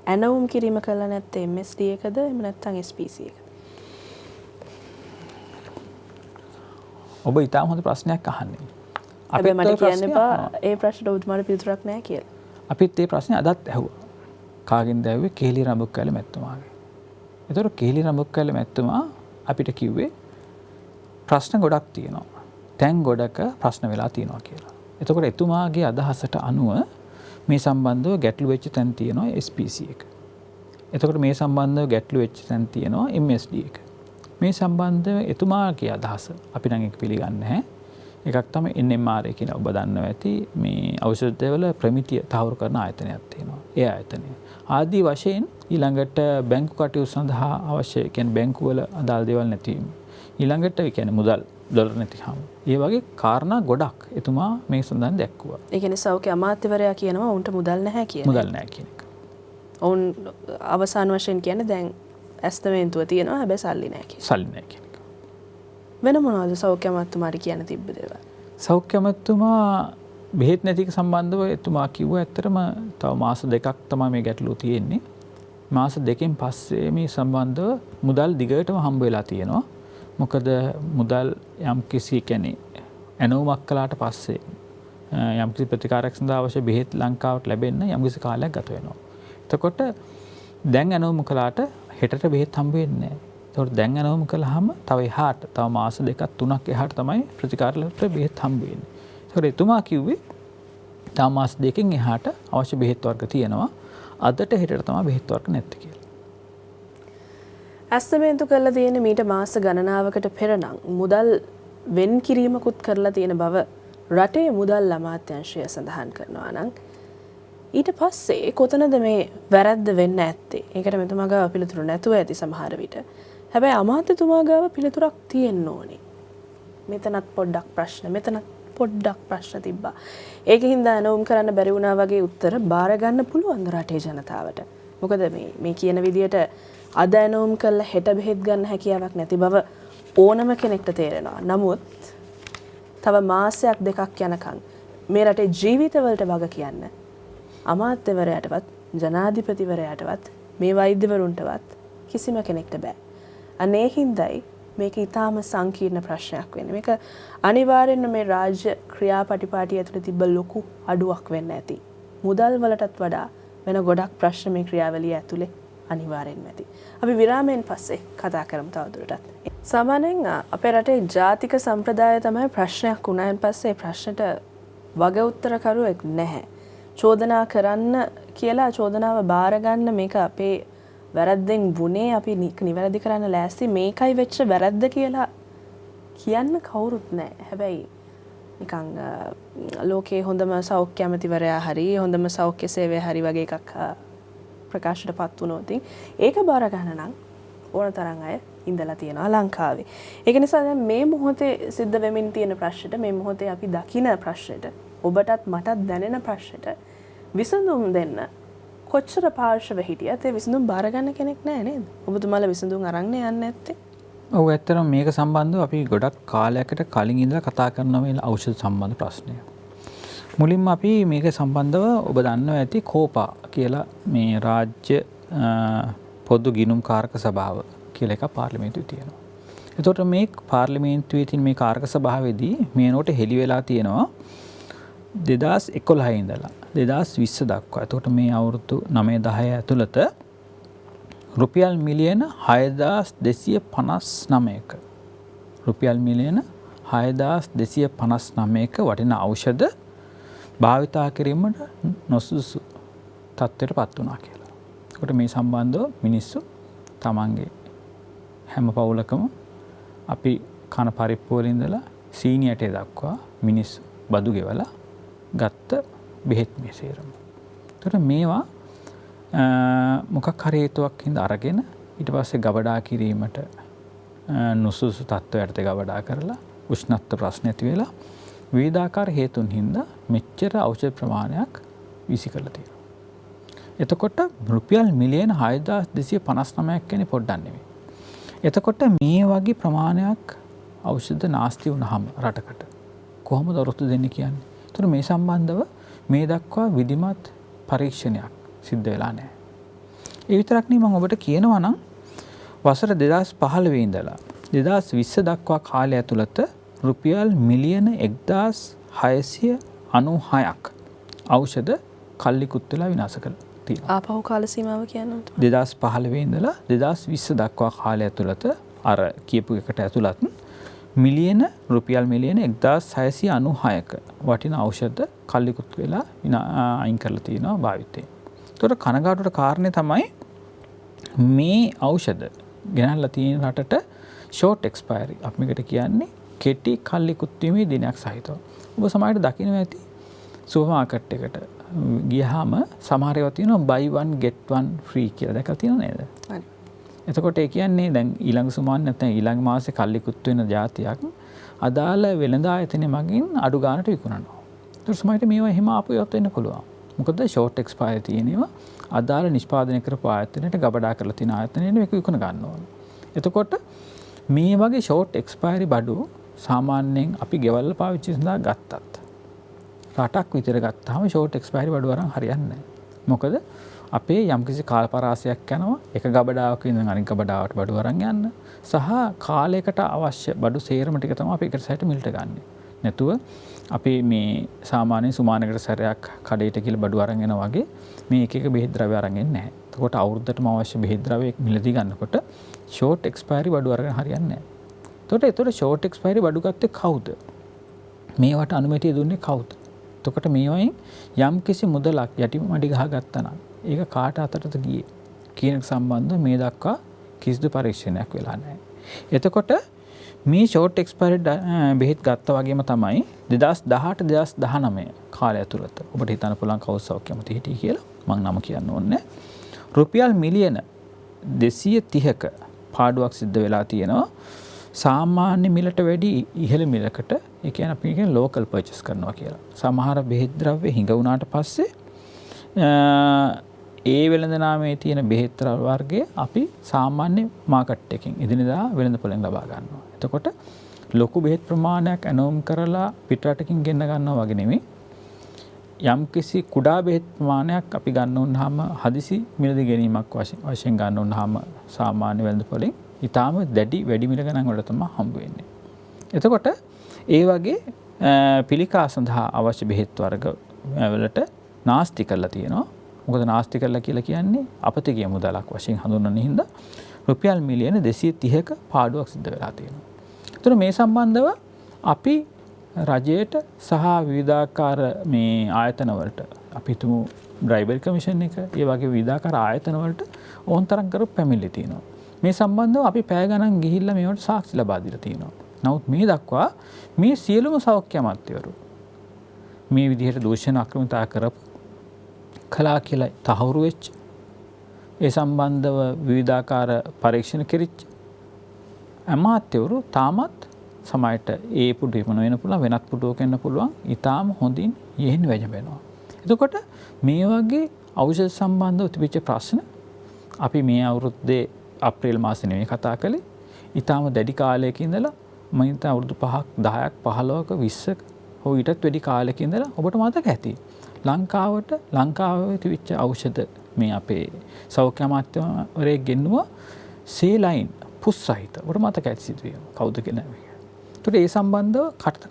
ඇනවුම් කිරීම කළා නැත්te MSD එකද එහෙම නැත්නම් SPC එකද? ඔබ ඊටම හොඳ ප්‍රශ්නයක් අහන්නේ. අපි මට කියන්න එපා ඒ ප්‍රශ්නට උතුමාට පිළිතුරක් නැහැ කියලා. අපිත් මේ ප්‍රශ්නේ අදත් ඇහුවා. කාගෙන්ද ඇහුවේ? කේලි රඹුක්කැල මැතිතුමාගෙන්. ඒතර කේලි රඹුක්කැල මැතිතුමා අපිට කිව්වේ ප්‍රශ්න ගොඩක් තියෙනවා. තැන් ගොඩක ප්‍රශ්න වෙලා තියෙනවා කියලා. එතකොට එතුමාගේ අදහසට අනුව මේ සම්බන්ධව ගැටලු වෙච්ච තැන් තියෙනවා SPC එක. එතකොට මේ සම්බන්ධව ගැටලු වෙච්ච තැන් තියෙනවා MSD එක. මේ සම්බන්ධව එතුමාගේ අදහස අපි නම් ඒක පිළිගන්නේ නැහැ. එකක් තමයි NMRA කියන ඔබ දන්නවා ඇති මේ ඖෂධවල ප්‍රමිතිය තහවුරු කරන ආයතනයක් තියෙනවා. ඒ ආයතනය. ආදී වශයෙන් ඊළඟට බැංකු කටයුතු සඳහා අවශ්‍ය කියන්නේ බැංකු වල අදාළ දේවල් නැතිවීම. ඊළඟට කියන්නේ මුදල් ඩොලර් නැතිවම. ඒ වගේ කාරණා ගොඩක් එතුමා මේ සඳහන් දැක්වුවා. ඒ කියන්නේ සෞඛ්‍ය අමාත්‍යවරයා කියනවා උන්ට මුදල් නැහැ කියලා. මුදල් නැහැ කියන එක. ඔවුන් අවසාන වශයෙන් කියන්නේ දැන් ඇස්තමේන්තුව තියෙනවා හැබැයි සල්ලි නැහැ කියලා. සල්ලි නැහැ කියන එක. වෙන මොනවද සෞඛ්‍ය අමාත්‍යමාරි කියන්න තිබ්බ දේවල්? සෞඛ්‍ය අමාත්‍යමා බෙහෙත් නැතික සම්බන්ධව එතුමා කිව්වා ඇත්තටම තව මාස දෙකක් තමයි මේ ගැටලුව තියෙන්නේ. මාස දෙකෙන් පස්සේ මේ සම්බන්ධව මුදල් දිගටම හම්බ වෙලා තියෙනවා. මොකද මුදල් යම් කිසි කියන්නේ ඇනවුමක් කළාට පස්සේ යම් කිසි ප්‍රතිකාරයක් සඳහා අවශ්‍ය බෙහෙත් ලංකාවට ලැබෙන්න යම් කිසි කාලයක් ගත වෙනවා. එතකොට දැන් ඇනවුම කළාට හෙටට බෙහෙත් හම්බ වෙන්නේ නැහැ. ඒතකොට දැන් ඇනවුම කළාම තව එහාට තව මාස දෙකක් තුනක් එහාට තමයි ප්‍රතිකාරවලට බෙහෙත් හම්බ වෙන්නේ. ඒතකොට එතුමා කිව්වේ තව මාස දෙකකින් එහාට අවශ්‍ය බෙහෙත් වර්ග තියෙනවා. අදට හෙටට තමයි බෙහෙත් වර්ග නැත්තේ කියලා. ඇස්තමේන්තු කරලා තියෙන මීට මාස ගණනාවකට පෙර නම් මුදල් වෙන් කිරීමකුත් කරලා තියෙන බව රටේ මුදල් අමාත්‍යාංශය සඳහන් කරනවා නම් ඊට පස්සේ කොතනද මේ වැරද්ද වෙන්න ඇත්තේ? ඒකට මෙතුමා ගාව පිළිතුරු නැතුව ඇති සමහර විට. හැබැයි අමාත්‍යතුමා ගාව පිළිතුරක් තියෙන්න ඕනේ. මෙතනත් පොඩ්ඩක් ප්‍රශ්න, මෙතනත් පොඩ්ඩක් ප්‍රශ්න තිබ්බා. ඒකින්ද ඇනවුම් කරන්න බැරි වුණා වගේ උත්තර බාර ගන්න පුළුවන් රටේ ජනතාවට. මොකද මේ කියන විදියට අද ඇනවුම් කළා හෙට බෙහෙත් ගන්න හැකියාවක් නැති බව ඕනම කෙනෙක්ට තේරෙනවා. නමුත් තව මාසයක් දෙකක් යනකම් මේ රටේ ජීවිතවලට වග කියන්න අමාත්‍යවරයාටවත් ජනාධිපතිවරයාටවත් මේ වෛද්‍යවරුන්ටවත් කිසිම කෙනෙක්ට බෑ. අනේ හින්දායි මේක ඊටාම සංකීර්ණ ප්‍රශ්නයක් වෙන්නේ. මේක අනිවාර්යෙන්ම මේ රාජ්‍ය ක්‍රියාපටිපාටි ඇතුළේ තිබ්බ ලොකු අඩුවක් වෙන්න ඇති. මුදල් වලටත් වඩා වෙන ගොඩක් ප්‍රශ්න මේ ක්‍රියාවලිය ඇතුළේ අනිවාර්යෙන්ම ඇති. අපි විරාමයෙන් පස්සේ කතා කරමු තවදුරටත්. සාමාන්‍යයෙන් අපේ රටේ ජාතික සම්ප්‍රදාය තමයි ප්‍රශ්නයක් වුණායින් පස්සේ ප්‍රශ්නට වග උත්තරකරුවෙක් නැහැ. චෝදනා කරන්න කියලා චෝදනාව බාර ගන්න මේක අපේ වැරද්දෙන් වුණේ අපි නිවැරදි කරන්න ලෑස්ති මේකයි වෙච්ච වැරද්ද කියලා කියන්න කවුරුත් නැහැ. හැබැයි නිකන් ලෝකේ හොඳම සෞඛ්‍ය අමාත්‍යවරයා හරි හොඳම සෞඛ්‍ය සේවය හරි වගේ එකක් ප්‍රකාශයටපත් වුණොත් ඒක බාර ගන්න නම් ඕන තරම් අය ඉඳලා තියෙනවා ලංකාවේ. ඒක නිසා දැන් මේ මොහොතේ සිද්ධ වෙමින් තියෙන ප්‍රශ්නෙට මේ මොහොතේ අපි දකින ප්‍රශ්නෙට ඔබටත් මටත් දැනෙන ප්‍රශ්නෙට විසඳුම් දෙන්න කොච්චර පාර්ශව හිටියත් ඒ විසඳුම් බාර ගන්න කෙනෙක් නැහැ නේද? ඔබතුමාලා විසඳුම් අරන් යන්නේ නැත්තේ? ඔව් ඇත්තටම මේක සම්බන්ධව අපි ගොඩක් කාලයකට කලින් ඉඳලා කතා කරනවා මේ ඖෂධ සම්බන්ධ ප්‍රශ්නය. මුලින්ම අපි මේක සම්බන්ධව ඔබ දන්නවා ඇති කෝපා කියලා මේ රාජ්‍ය පොදු ගිණුම් කාරක සභාව කියලා එකක් පාර්ලිමේන්තුවේ තියෙනවා. එතකොට මේ පාර්ලිමේන්තුවේ තියෙන මේ කාරක සභාවේදී මේ නෝට හෙළි වෙලා තියෙනවා 2011 ඉඳලා 2020 දක්වා. එතකොට මේ අවුරුදු 9-10 ඇතුළත රුපියල් මිලියන 6259ක රුපියල් මිලියන 6259ක වටින ඖෂධ භාවිතා කිරීමට නොසුදුසු තත්ත්වයට පත් වුණා කියලා. ඒකට මේ සම්බන්ධව මිනිස්සු තමන්ගේ හැම පවුලකම අපි කන පරිප්පු වල ඉඳලා සීනියටේ දක්වා මිනිස්සු බදු ගෙවලා ගත්ත බෙහෙත් මේ සේරම. ඒකට මේවා මොකක් හරි හේතුවක් හින්දා අරගෙන ඊට පස්සේ ගබඩා කිරීමට නුසුසු තත්ත්වයට ගබඩා කරලා උෂ්ණත්ව ප්‍රශ්න ඇති වෙලා විවිධාකාර හේතුන් හින්දා මෙච්චර ඖෂධ ප්‍රමාණයක් විසි කරලා තියෙනවා. එතකොට රුපියල් මිලියන 6259ක් කියන්නේ පොඩ්ඩක් නෙවෙයි. එතකොට මේ වගේ ප්‍රමාණයක් ඖෂධ නාස්ති වුණාම රටකට කොහොමද ඔරොත්තු දෙන්නේ කියන්නේ? ඒතර මේ සම්බන්ධව මේ දක්වා විධිමත් පරීක්ෂණයක් සිද්ධ වෙලා නැහැ. ඒ විතරක් නෙවෙයි මම ඔබට කියනවා නම් වසර 2015 ඉඳලා 2020 දක්වා කාලය ඇතුළත රුපියල් මිලියන 1696ක් ඖෂධ කල්ලිකුත් වෙලා විනාශ කළා තියෙනවා. ආපහු කාල සීමාව කියන්න 2015 ඉඳලා 2020 දක්වා කාලය ඇතුළත අර කියපු එකට ඇතුළත් රුපියල් මිලියන 1696ක වටින ඖෂධ කල්ලිකුත් වෙලා අයින් කරලා තියෙනවා භාවිතේ. ඒතකොට කනගාටුවට කාරණේ තමයි මේ ඖෂධ ගෙනල්ලා තියෙන රටට ෂෝට් එක්ස්පයරි අපි මේකට කියන්නේ කෙටි කල්ලිකුත් වීමේ දිනයක් සහිතව. ඔබ සමහරට දකින්න ඇති සුපර් මාකට් එකට ගියහම සමහර ඒවා තියෙනවා buy one get one free කියලා දැකලා තියෙනව නේද? හරි. එතකොට ඒ කියන්නේ දැන් ඊළඟ සුමාන නැත්නම් ඊළඟ මාසේ කල්ලිකුත් වෙන જાතියක් අදාළ වෙළඳ ආයතනය මගින් අඩු ගාණට විකුණනවා. ඒත් සමහරට මේවා එහෙම ආපු ඒවාත් වෙන්න පුළුවන්. මොකද ෂෝට් එක්ස්පයරි තියෙනවා අදාළ නිෂ්පාදනය කරපු ආයතනයට ගබඩා කරලා තියෙන ආයතනයට මේක විකුණ ගන්න ඕන. එතකොට මේ වගේ ෂෝට් එක්ස්පයරි බඩු සාමාන්‍යයෙන් අපි ගෙවල් පාවිච්චි සඳහා ගත්තත් රටක් විතර ගත්තාම ෂෝට් එක්ස්පයරි බඩු අරන් හරියන්නේ නැහැ. මොකද අපේ යම්කිසි කාල පරාසයක් යනවා එක ගබඩාවක ඉඳන් අනිත් ගබඩාවට බඩු අරන් යන්න සහ කාලයකට අවශ්‍ය බඩු සේරම ටික තමයි අපි එකට සැරේට මිලට ගන්න. නැතුව අපි මේ සාමාන්‍ය සුමානකට සැරයක් කඩේට කියලා බඩු අරන් යනවා වගේ මේ එක එක බෙහෙත් ද්‍රව්‍ය අරන් එන්නේ නැහැ. එතකොට අවුරුද්දටම අවශ්‍ය බෙහෙත් ද්‍රව්‍ය මිලදී ගන්නකොට ෂෝට් එක්ස්පයරි බඩු අරගෙන හරියන්නේ නැහැ. එතකොට ෂෝට් එක්ස්පයරි බඩු ගත්තේ කවුද? මේවට අනුමැතිය දුන්නේ කවුද? එතකොට මේවයින් යම් කිසි මුදලක් යටිමඩි ගහගත්තා නම් ඒක කාට අතටද ගියේ කියන සම්බන්ධව මේ දක්වා කිසිදු පරීක්ෂණයක් වෙලා නැහැ. එතකොට මේ ෂෝට් එක්ස්පයරි බෙහෙත් ගත්තා වගේම තමයි 2018 2019 කාලය ඇතුළත ඔබට හිතන්න පුළුවන් කවුරු සෞඛ්‍ය අමාත්‍ය හිටියේ කියලා මම නම කියන්න ඕනේ. රුපියල් මිලියන 230ක පාඩුවක් සිද්ධ වෙලා තියෙනවා. සාමාන්‍ය මිලට වැඩි ඉහළ මිලකට ඒ කියන්නේ අපි කියන්නේ ලෝකල් පර්චේස් කරනවා කියලා. සමහර බෙහෙත් ද්‍රව්‍ය හිඟ වුණාට පස්සේ ඒ වෙළඳ නාමයේ තියෙන බෙහෙත් වර්ගය අපි සාමාන්‍ය මාකට් එකකින් එදිනෙදා වෙළඳ පොලෙන් ලබා ගන්නවා. එතකොට ලොකු බෙහෙත් ප්‍රමාණයක් ඇනෝම් කරලා පිටරටකින් ගෙන්න ගන්නවා වගේ නෙමෙයි. යම්කිසි කුඩා බෙහෙත් ප්‍රමාණයක් අපි ගන්න උනහම හදිසි මිලදී ගැනීමක් වශයෙන් ගන්න උනහම සාමාන්‍ය වෙළඳ පොලෙන් ඊටාම දැඩි වැඩි මිල ගණන් වල තමයි හම්බ වෙන්නේ. එතකොට ඒ වගේ පිළිකා සඳහා අවශ්‍ය බෙහෙත් වර්ග වලට නාස්ති කරලා තියෙනවා. මොකද නාස්ති කරලා කියලා කියන්නේ අපතේ මුදලක් වශයෙන් හඳුන්වන හින්දා රුපියල් මිලියන 230ක පාඩුවක් සිද්ධ වෙලා තියෙනවා. ඒතර මේ සම්බන්ධව අපි රජයට සහ විවිධාකාර මේ ආයතන වලට අපි හිතමු බ්‍රයිබරි කමිෂන් එක ඒ වගේ විවිධාකාර ආයතන වලට ඕන්තරම් කරපු පැමිණිලි තියෙනවා. මේ සම්බන්ධව අපි පැය ගණන් ගිහිල්ලා මේවට සාක්ෂි ලබා දීලා තියෙනවා. නමුත් මේ දක්වා මේ සියලුම සෞඛ්‍ය අමාත්‍යවරු මේ විදිහට දූෂණ අක්‍රමිතා කරපු කලා කියලා තහවුරු වෙච්ච ඒ සම්බන්ධව විවිධාකාර පරීක්ෂණ කෙරිච්ච අමාත්‍යවරු තාමත් සමයට ඒ පුඩු වෙන පුළුවන් වෙනත් පුඩුවක එන්න පුළුවන් ඊටාම හොඳින් යෙහෙන් වැජඹෙනවා. එතකොට මේ වගේ ඖෂධ සම්බන්ධව තිබිච්ච ප්‍රශ්න අපි මේ අවුරුද්දේ අප්‍රේල් මාසේ නෙවෙයි කතා කළේ. ඊටාම දැඩි කාලයක ඉඳලා මම හිතා අවුරුදු 5ක් 10ක් 15ක 20ක හෝ ඊටත් වැඩි කාලයක ඉඳලා ඔබට මතක ඇති. ලංකාවේ තිබිච්ච ඖෂධ මේ අපේ සෞඛ්‍ය අමාත්‍යවරයෙක් ගෙන්නුවා සේලයින් පුස් සහිත. ඔබට මතක ඇති සිදුවීම කවුද කියලා. ඒකට ඒ සම්බන්ධව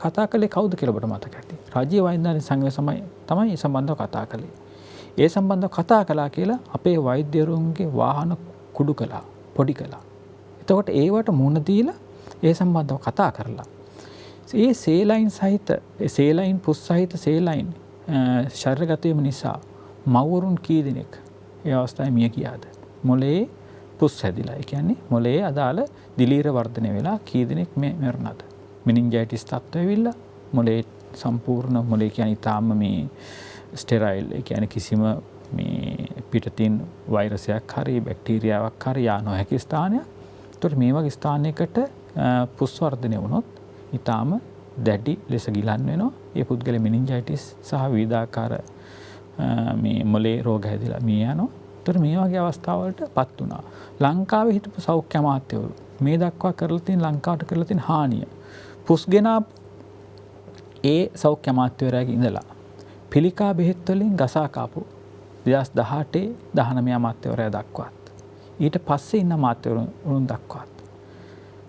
කතා කළේ කවුද කියලා ඔබට මතක ඇති. රාජ්‍ය වෛද්‍යාධිකාරී සංඝය තමයි මේ සම්බන්ධව කතා කළේ. ඒ සම්බන්ධව කතා කළා කියලා අපේ වෛද්‍යවරුන්ගේ වාහන කුඩු කළා, පොඩි කළා. එතකොට ඒවට මුණ දීලා ඒ සම්බන්ධව කතා කරලා ඒ සේලයින් සහිත ඒ සේලයින් පුස් සහිත සේලයින් ශරීරගත වීම නිසා මව්වරුන් කී දෙනෙක් ඒ අවස්ථාවේ මිය ගියාද? මොළයේ පුස් හැදිලා. ඒ කියන්නේ මොළයේ අදාළ දිලීර වර්ධනය වෙලා කී දෙනෙක් මැරුණාද? මෙනින්ජයිටිස් තත්ත්වය ඇවිල්ලා මොළයේ සම්පූර්ණ මොළේ කියන්නේ ඊටාම මේ ස්ටෙරයිල්. ඒ කියන්නේ කිසිම මේ පිටතින් වෛරසයක් හරි බැක්ටීරියාවක් හරි යා නොහැකි ස්ථානයක්. ඒතකොට මේ වගේ ස්ථානයකට පුස් වර්ධනය වුණොත් ඊටාම දැඩි ලෙස ගිලන් වෙනවා. ඒ පුද්ගලයා මෙනින්ජයිටිස් සහ විවිධාකාර මේ මොළේ රෝග හැදිලා මිය යනවා. ඒතකොට මේ වගේ අවස්ථාවලට පත් වුණා. ලංකාවේ හිටපු සෞඛ්‍ය අමාත්‍යවරු මේ දක්වා කරලා තියෙන ලංකාවට කරලා තියෙන හානිය පුස්ගෙන ඒ සෞඛ්‍ය අමාත්‍යවරයාගේ ඉඳලා පිළිකා බෙහෙත් වලින් ගසා කාපු 2018 19 අමාත්‍යවරයා දක්වාත් ඊට පස්සේ ඉන්න අමාත්‍යවරුන් දක්වාත්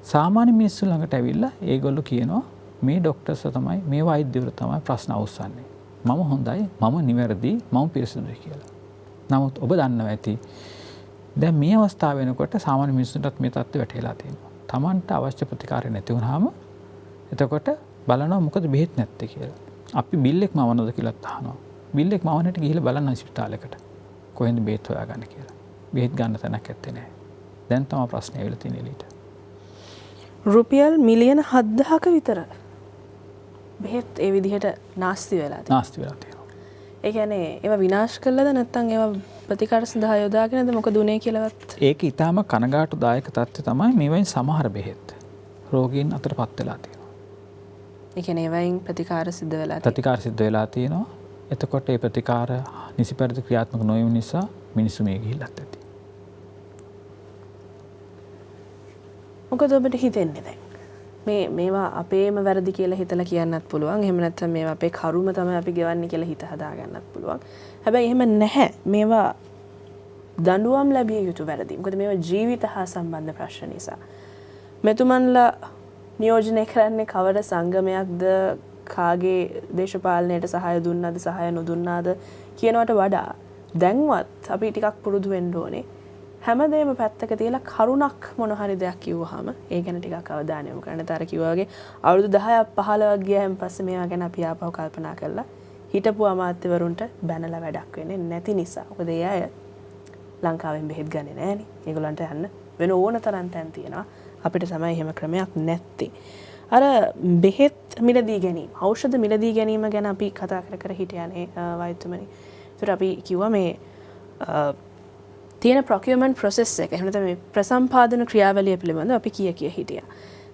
සාමාන්‍ය මිනිස්සු ළඟට ඇවිල්ලා ඒගොල්ලෝ කියනවා මේ ડોක්ටර්ස්ලා තමයි මේ වෛද්‍යවරු තමයි ප්‍රශ්න අවසන්නේ. මම හොඳයි, මම නිවැරදි, මම පිරිසිදුයි කියලා. නමුත් ඔබ දන්නවා ඇති දැන් මේ අවස්ථාව වෙනකොට සාමාන්‍ය මිනිස්සුන්ටත් මේ තත්ත්වය වැටහෙලා තියෙනවා. Tamanට අවශ්‍ය ප්‍රතිකාරය නැති වුනහම එතකොට බලනවා මොකද බෙහෙත් නැත්තේ කියලා. අපි බිල් එක මවනවද කියලාත් අහනවා. බිල් එක මවන්නට ගිහිල්ලා බලන්න ස්පිතාලයකට. කොහෙන්ද බෙහෙත් හොයාගන්න කියලා. බෙහෙත් ගන්න තැනක් නැත්තේ නෑ. දැන් තමයි ප්‍රශ්නේ ඇවිල්ලා තියෙන්නේ එළියට. රුපියල් මිලියන 7000ක විතර බෙහෙත් ඒ විදිහට නාස්ති වෙලා තියෙනවා. ඒ කියන්නේ ඒවා විනාශ කළාද නැත්නම් ඒවා ප්‍රතිකාර සඳහා යොදාගෙනද මොකද උනේ කියලාවත්? ඒක ඊටාම කනගාටුදායක තත්ත්වය තමයි මේවෙන් සමහර බෙහෙත් රෝගීන් අතරපත් වෙලා තියෙනවා. ඒ කියන්නේ ඒවෙන් ප්‍රතිකාර සිද්ධ වෙලා තියෙනවා. එතකොට ඒ ප්‍රතිකාර නිසි පරිදි ක්‍රියාත්මක නොවීම නිසා මිනිස්සු මේ ගිහිල්ලත් ඇති. මොකද ඔබට හිතෙන්නේ දැන්? මේවා අපේම වැරදි කියලා හිතලා කියන්නත් පුළුවන්. එහෙම නැත්නම් මේවා අපේ කරුම තමයි අපි ගෙවන්නේ කියලා හිත හදා ගන්නත් පුළුවන්. හැබැයි එහෙම නැහැ. මේවා දඬුවම් ලැබිය යුතු වැරදි. මොකද මේවා ජීවිත හා සම්බන්ධ ප්‍රශ්න නිසා. මෙතුමන්ලා නියෝජනය කරන්නේ කවර සංගමයක්ද, කාගේ දේශපාලනයට සහාය දුන්නාද, සහාය නොදුන්නාද කියනවට වඩා දැන්වත් අපි ටිකක් පුරුදු වෙන්න ඕනේ. හැමදේම පැත්තක තියලා කරුණක් මොන හරි දෙයක් කිව්වහම ඒ ගැන ටිකක් අවධානය යොමු කරන්න. තර කිව්වා වගේ අවුරුදු 10ක් 15ක් ගියාන් පස්සේ මේවා ගැන අපි ආපහු කල්පනා කරලා හිටපු අමාත්‍යවරුන්ට බැනලා වැඩක් වෙන්නේ නැති නිසා. මොකද ඒ අය ලංකාවෙන් බෙහෙත් ගන්නේ නැහනේ. ඒගොල්ලන්ට යන්න වෙන ඕන තරම් තැන් තියෙනවා. අපිට තමයි එහෙම ක්‍රමයක් නැත්තේ. අර බෙහෙත් මිලදී ගැනීම, ඖෂධ මිලදී ගැනීම ගැන අපි කතා කර හිටියානේ වෛද්‍යතුමනි. ඒතර අපි කිව්වා මේ තියෙන procurement process එක එහෙම නැත්නම් මේ ප්‍රසම්පාදන ක්‍රියාවලිය පිළිබඳව අපි කිය හිටියා.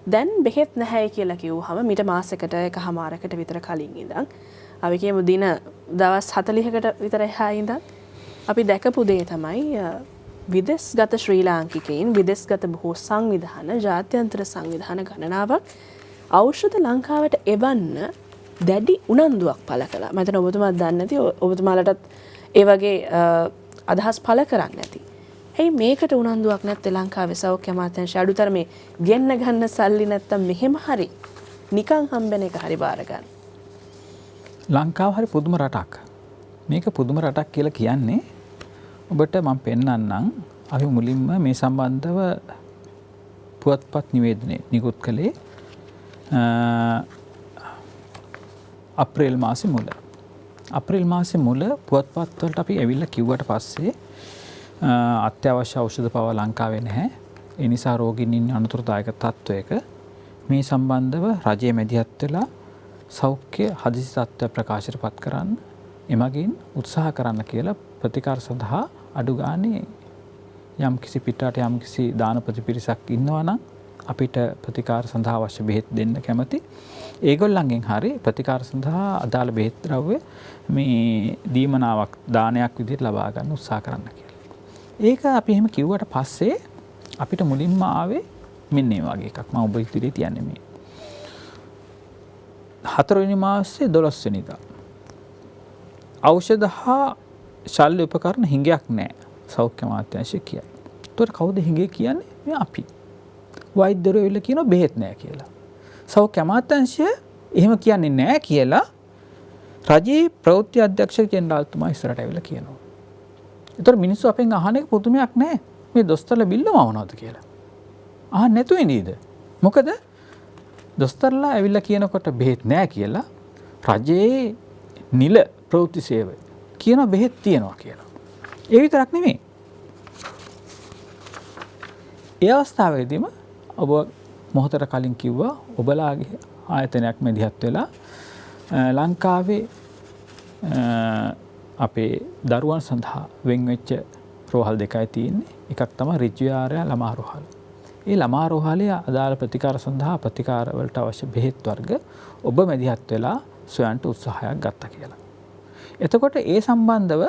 දැන් බෙහෙත් නැහැ කියලා කිව්වහම මීට මාසයකට එකමාරකට විතර කලින් ඉඳන් අපි කියමු දින දවස් 40කට විතර එහා ඉඳන් අපි දැකපු දේ තමයි විදේශගත ශ්‍රී ලාංකිකයින් විදේශගත බොහෝ සංවිධාන ජාත්‍යන්තර සංවිධාන ගණනාවක් ඖෂධ ලංකාවට එවන්න දැඩි උනන්දුවක් පළ කළා. මම හිතනවා ඔබතුමාත් දන්නේ නැති ඔබතුමාලටත් ඒ වගේ අදහස් පළ කරන්නේ නැති. ඇයි මේකට උනන්දුවක් නැත්තේ ලංකාවේ සෞඛ්‍ය අමාත්‍යාංශය අඩුතරමේ ගෙන්න ගන්න සල්ලි නැත්තම් මෙහෙම හරි නිකන් හම්බෙන එක හරි බාර ගන්න. ලංකාව හරි පුදුම රටක්. මේක පුදුම රටක් කියලා කියන්නේ ඔබට මම පෙන්නන්නම්. අපි මුලින්ම මේ සම්බන්ධව පුවත්පත් නිවේදනය නිකුත් කළේ අප්‍රේල් මාසේ මුල. අප්‍රේල් මාසේ මුල පුවත්පත් වලට අපි ඇවිල්ලා කිව්වට පස්සේ අත්‍යවශ්‍ය ඖෂධ පවා ලංකාවේ නැහැ. ඒ නිසා රෝගීන් ඉන්න අනුතරදායක තත්වයක මේ සම්බන්ධව රජයේ මැදිහත් වෙලා සෞඛ්‍ය හදිසි තත්ත්ව ප්‍රකාශයට පත් කරන්න එමගින් උත්සාහ කරන්න කියලා ප්‍රතිකාර සඳහා අඩු ගානේ යම් කිසි පිටරට යම් කිසි දානපති පිරිසක් ඉන්නවා නම් අපිට ප්‍රතිකාර සඳහා අවශ්‍ය බෙහෙත් දෙන්න කැමති. ඒගොල්ලන්ගෙන් හරි ප්‍රතිකාර සඳහා අදාළ බෙහෙත් ද්‍රව්‍ය මේ දීමනාවක් දානයක් විදිහට ලබා ගන්න උත්සාහ කරන්න කියලා. ඒක අපි එහෙම කිව්වට පස්සේ අපිට මුලින්ම ආවේ මෙන්න මේ වගේ එකක්. මම ඔබ ඉදිරියේ තියන්නේ මේ 4 වෙනි මාසේ 12 වෙනිදා. ඖෂධ හා ශල්‍ය උපකරණ හිඟයක් නැහැ. සෞඛ්‍ය අමාත්‍යාංශය කියයි. ඒතකොට කවුද හිඟේ කියන්නේ? මේ අපි. වෛද්‍යවරු එවිල කියනවා බෙහෙත් නැහැ කියලා. සෞඛ්‍ය අමාත්‍යාංශය එහෙම කියන්නේ නැහැ කියලා රජයේ ප්‍රවෘත්ති අධ්‍යක්ෂක ජෙනරාල්තුමා ඉස්සරහට ඇවිල්ලා කියනවා. ඒතර මිනිස්සු අපෙන් අහන එක පුදුමයක් නැහැ. මේ දොස්තරලා බිල්ල මවනවද කියලා. අහන්න නැතුවේ නේද? මොකද දොස්තරලා ඇවිල්ලා කියනකොට බෙහෙත් නැහැ කියලා රජයේ නිල ප්‍රවෘත්ති සේවය කියන බෙහෙත් තියෙනවා කියලා. ඒ විතරක් නෙමෙයි. ඒ අවස්ථාවේදීම ඔබ මොහොතට කලින් කිව්වා ඔබලාගේ ආයතනයක් මැදිහත් වෙලා ලංකාවේ අපේ දරුවන් සඳහා වෙන් වෙච්ච රෝහල් දෙකයි තියෙන්නේ. එකක් තමයි ඍජු ආරයා ළමා රෝහල. ඒ ළමා රෝහලේ අදාළ ප්‍රතිකාර සඳහා ප්‍රතිකාර වලට අවශ්‍ය බෙහෙත් වර්ග ඔබ මැදිහත් වෙලා සොයන්ට උත්සාහයක් ගත්තා කියලා. එතකොට ඒ සම්බන්ධව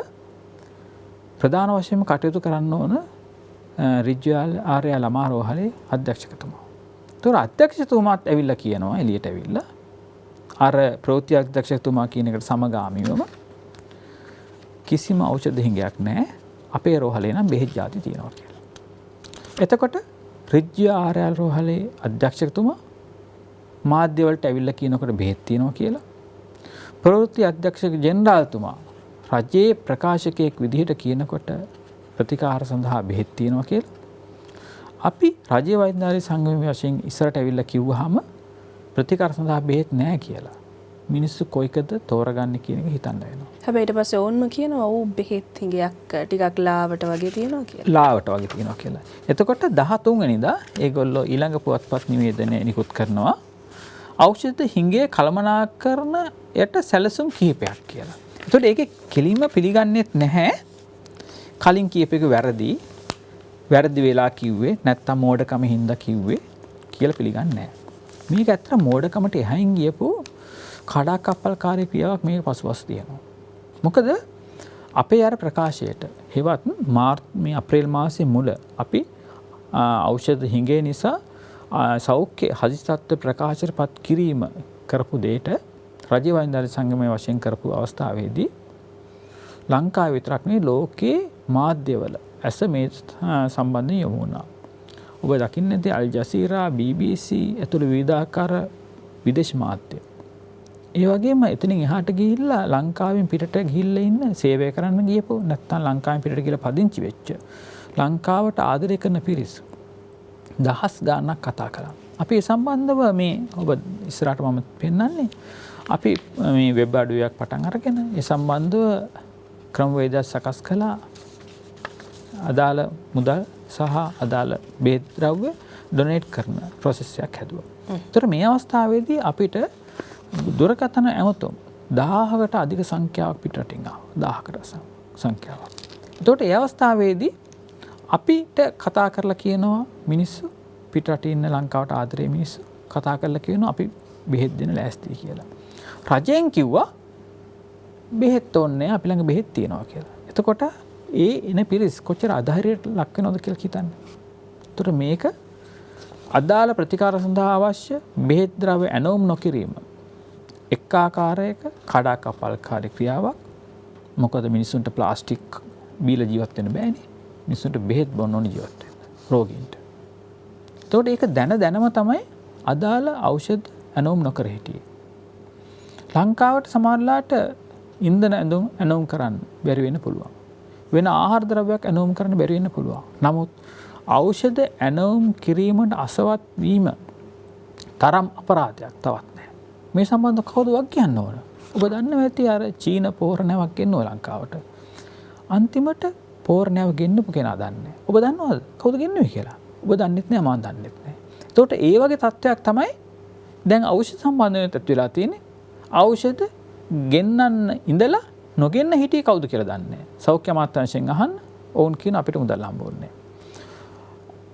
ප්‍රධාන වශයෙන්ම කටයුතු කරන්න ඕන ඍජු ආරයා ළමා රෝහලේ අධ්‍යක්ෂකතුමා. ඒතොර අධ්‍යක්ෂකතුමාත් ඇවිල්ලා කියනවා එළියට ඇවිල්ලා අර ප්‍රවෘත්ති අධ්‍යක්ෂකතුමා කියන එකට සමගාමීවම කිසිම ඖෂධ හිඟයක් නැහැ. අපේ රෝහලේ නම් බෙහෙත් ಜಾති තියෙනවා කියලා. එතකොට ඍජු ආරයා රෝහලේ අධ්‍යක්ෂකතුමා මාධ්‍ය වලට ඇවිල්ලා කියනකොට බෙහෙත් තියෙනවා කියලා. ප්‍රවෘත්ති අධ්‍යක්ෂක ජෙනරාල්තුමා රජයේ ප්‍රකාශකයෙක් විදිහට කියනකොට ප්‍රතිකාර සඳහා බෙහෙත් තියෙනවා කියලා. අපි රජයේ වෛද්‍යනාලය සංගමයේ වශයෙන් ඉස්සරට ඇවිල්ලා කිව්වහම ප්‍රතිකාර සඳහා බෙහෙත් නැහැ කියලා. මිනිස්සු කොයිකද තෝරගන්නේ කියන එක හිතන්න වෙනවා. හැබැයි ඊට පස්සේ ඕන්ම කියනවා ඔව් බෙහෙත් හිඟයක් ටිකක් ලාවට වගේ තියෙනවා කියලා. ලාවට වගේ තියෙනවා කියලා. එතකොට 13 වෙනිදා ඒගොල්ලෝ ඊළඟ පුවත්පත් නිවේදනය නිකුත් කරනවා. ඖෂධ හිඟේ කළමනාකරණයට සැලසුම් කිහිපයක් කියලා. එතකොට ඒකේ කෙලින්ම පිළිගන්නේත් නැහැ. කලින් කියපේක වැරදි වෙලා කිව්වේ නැත්තම් මෝඩකම හින්දා කිව්වේ කියලා පිළිගන්නේ නැහැ. මේක ඇත්තට මෝඩකමට එහයින් ගියපු කඩාකප්පල්කාරී ක්‍රියාවක් මේක පසුපස තියෙනවා. මොකද අපේ අර ප්‍රකාශයට හෙවත් මේ අප්‍රේල් මාසයේ මුල අපි ඖෂධ හිඟේ නිසා සෞඛ්‍ය හදිසි තත්ත්ව ප්‍රකාශයට පත් කිරීම කරපු දෙයට රජයේ වෛද්‍යනාලය සංගමයේ වශයෙන් කරපු අවස්ථාවේදී ලංකාවේ විතරක් නෙවෙයි ලෝකේ මාධ්‍යවල ඇස මේ සම්බන්ධයෙන් යොමු වුණා. ඔබ දකින්නේ නැති අල් ජසීරා BBC ඇතුළු විවිධාකාර විදේශ මාධ්‍ය. ඒ වගේම එතනින් එහාට ගිහිල්ලා ලංකාවෙන් පිටට ගිහිල්ලා ඉන්න සේවය කරන්න ගියපො නැත්නම් ලංකාවෙන් පිටට ගිහලා පදිංචි වෙච්ච ලංකාවට ආදරය කරන පිරිස් දහස් ගාණක් කතා කරා. අපි ඒ සම්බන්ධව මේ ඔබ ඉස්සරහට මම පෙන්නන්නේ අපි මේ වෙබ් අඩවියක් පටන් අරගෙන ඒ සම්බන්ධව ක්‍රමවේද සකස් කළා. අදාළ මුදල් සහ අදාළ බෙහෙත් ද්‍රව්‍ය ඩොනේට් කරන ප්‍රොසෙස් එකක් හැදුවා. ඒතර මේ අවස්ථාවේදී අපිට දුරකථන ඇමතුම් 1000කට අධික සංඛ්‍යාවක් පිටරටින් ආවා. 1000කට සංඛ්‍යාවක්. ඒතකොට ඒ අවස්ථාවේදී අපිට කතා කරලා කියනවා මිනිස්සු පිටරටින් ඉන්න ලංකාවට ආදරේ මිනිස්සු කතා කරලා කියනවා අපි බෙහෙත් දෙන්න ලෑස්තියි කියලා. රජයෙන් කිව්වා බෙහෙත් ඕනේ අපි ළඟ බෙහෙත් තියෙනවා කියලා. එතකොට ඒ එන පිරිස් කොච්චර අධෛර්යයට ලක් වෙනවද කියලා හිතන්න. ඒතර මේක අදාළ ප්‍රතිකාර සඳහා අවශ්‍ය බෙහෙත් ද්‍රව්‍ය ඇනෝම් නොකිරීම එක් ආකාරයක කඩාකප්පල්කාරී ක්‍රියාවක්. මොකද මිනිසුන්ට ප්ලාස්ටික් බීලා ජීවත් වෙන්න බෑනේ. මිනිසුන්ට බෙහෙත් බොන්න ඕන ජීවත් වෙන්න රෝගීන්ට. ඒතකොට ඒක දැනම තමයි අදාළ ඖෂධ ඇනෝම් නොකර හිටියේ. ලංකාවට සමහරලාට ඉන්ධන ඇනෝම් කරන්න බැරි වෙන්න පුළුවන්. වෙන ආහාර ද්‍රව්‍යයක් ඇනෝම් කරන්න බැරි වෙන්න පුළුවන්. නමුත් ඖෂධ ඇනෝම් කිරීමට අසවත් වීම තරම් අපරාධයක් තවත් නැහැ. මේ සම්බන්ධව කවුද වක් කියන්න ඕන? ඔබ දන්නවා ඇති අර චීන පෝරණයක් ගෙන්නව ලංකාවට. අන්තිමට පෝරණයක් ගෙන්නපු කෙනා දන්නේ. ඔබ දන්නවද කවුද ගෙන්නුවේ කියලා? ඔබ දන්නෙත් නෑ මම දන්නෙත් නෑ. ඒතකොට ඒ වගේ තත්ත්වයක් තමයි දැන් ඖෂධ සම්බන්ධයෙන් තත් වෙලා තියෙන්නේ. ඖෂධ ගෙන්නන්න ඉඳලා නොගෙන්න හිටියේ කවුද කියලා දන්නේ නැහැ. සෞඛ්‍ය අමාත්‍යාංශයෙන් අහන්න ඕන් කියන අපිට මුදල් හම්බුන්නේ.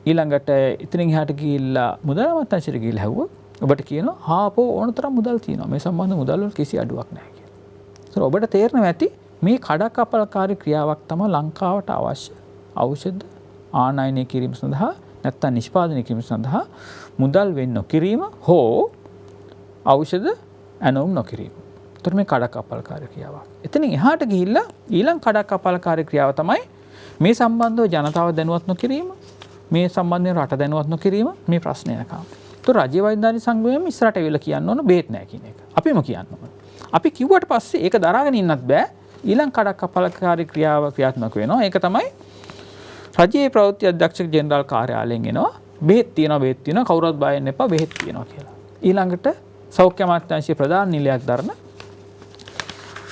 ඊළඟට ඉතින් එහාට ගිහිල්ලා මුදල් අමාත්‍යාංශයට ගිහිල්ලා හැවුවා. ඔබට කියනවා හාපෝ ඕන තරම් මුදල් තියෙනවා. මේ සම්බන්ධ මුදල් වල කිසි අඩුවක් නැහැ කියලා. ඒතර ඔබට තේරෙනවා ඇති මේ කඩාකප්පල්කාරී ක්‍රියාවක් තමයි ලංකාවට අවශ්‍ය ඖෂධ ආනයනය කිරීම සඳහා නැත්නම් නිෂ්පාදනය කිරීම සඳහා මුදල් වෙන් නොකිරීම හෝ ඖෂධ ඇනෝම් නොකිරීම. ඒතර මේ කඩාකප්පල්කාරී ක්‍රියාවක්. එතනින් එහාට ගිහිල්ලා ඊළඟ කඩාකප්පල්කාරී ක්‍රියාව තමයි මේ සම්බන්ධව ජනතාව දැනුවත් නොකිරීම, මේ සම්බන්ධයෙන් රට දැනුවත් නොකිරීම මේ ප්‍රශ්නය නකම්. ඒතර රජ්‍ය වෛද්‍යනාලය සංගමයෙන් ඉස්සරහට එවිලා කියන්න ඕන බෙහෙත් නැහැ කියන එක. අපිම කියන්න ඕන. අපි කිව්වට පස්සේ ඒක දරාගෙන ඉන්නත් බෑ. ඊළඟ කඩාකප්පල්කාරී ක්‍රියාව ක්‍රියාත්මක වෙනවා. ඒක තමයි රජයේ ප්‍රවෘත්ති අධ්‍යක්ෂක ජෙනරාල් කාර්යාලයෙන් එනවා බෙහෙත් තියෙනවා කවුරුත් බය වෙන්න එපා බෙහෙත් තියෙනවා කියලා. ඊළඟට සෞඛ්‍ය අමාත්‍යාංශයේ ප්‍රධාන නිලයක් දරන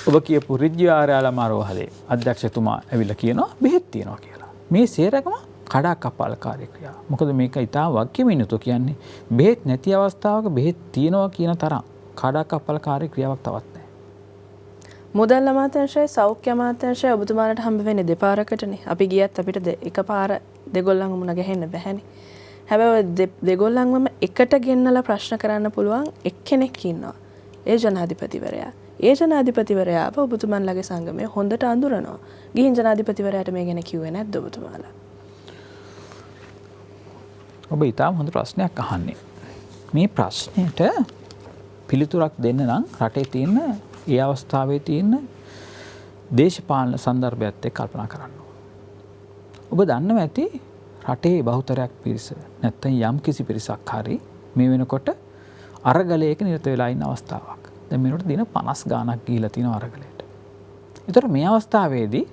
ඔබ කියපු රිජ්ජු ආරාල මාරෝහලේ අධ්‍යක්ෂතුමා ඇවිල්ලා කියනවා බෙහෙත් තියනවා කියලා. මේ සේරකම කඩා කපාලකාරී ක්‍රියා. මොකද මේක ඉතා වක්කීමින් යුතු කියන්නේ බෙහෙත් නැති අවස්ථාවක බෙහෙත් තියනවා කියන තරම් කඩා කපාලකාරී ක්‍රියාවක් තවත් නැහැ. මුදල් අමාත්‍යාංශය සෞඛ්‍ය අමාත්‍යාංශය ඔබතුමාලට හම්බ වෙන්නේ දෙපාරකටනේ. අපි ගියත් අපිට එකපාර දෙගොල්ලන්ව මුණ ගැහෙන්න බැහැනේ. හැබැයි දෙගොල්ලන්වම එකට ගෙන්නලා ප්‍රශ්න කරන්න පුළුවන් එක්කෙනෙක් ඉන්නවා. ඒ ජනාධිපතිවරයා. ඒ ජනාධිපතිවරයාව ඔබතුමන්ලගේ සංගමය හොඳට අඳුරනවා. ගිහින් ජනාධිපතිවරයාට මේ ගැන කිව්වේ නැද්ද ඔබතුමාලා? ඔබ ඉතාම හොඳ ප්‍රශ්නයක් අහන්නේ. මේ ප්‍රශ්නයට පිළිතුරක් දෙන්න නම් රටේ තියෙන ඒ අවස්ථාවේ තියෙන දේශපාලන සංදර්භයත් එක්ක කල්පනා කරන්න. ඔබ දන්නවා ඇති රටේ බහුතරයක් පිරිස නැත්නම් යම් කිසි පිරිසක් හරි මේ වෙනකොට අරගලයක නිරත වෙලා ඉන්න අවස්ථාවක්. දැන් මේකට දින 50 ගාණක් ගිහිලා තියෙන අරගලයට. ඒතර මේ අවස්ථාවේදී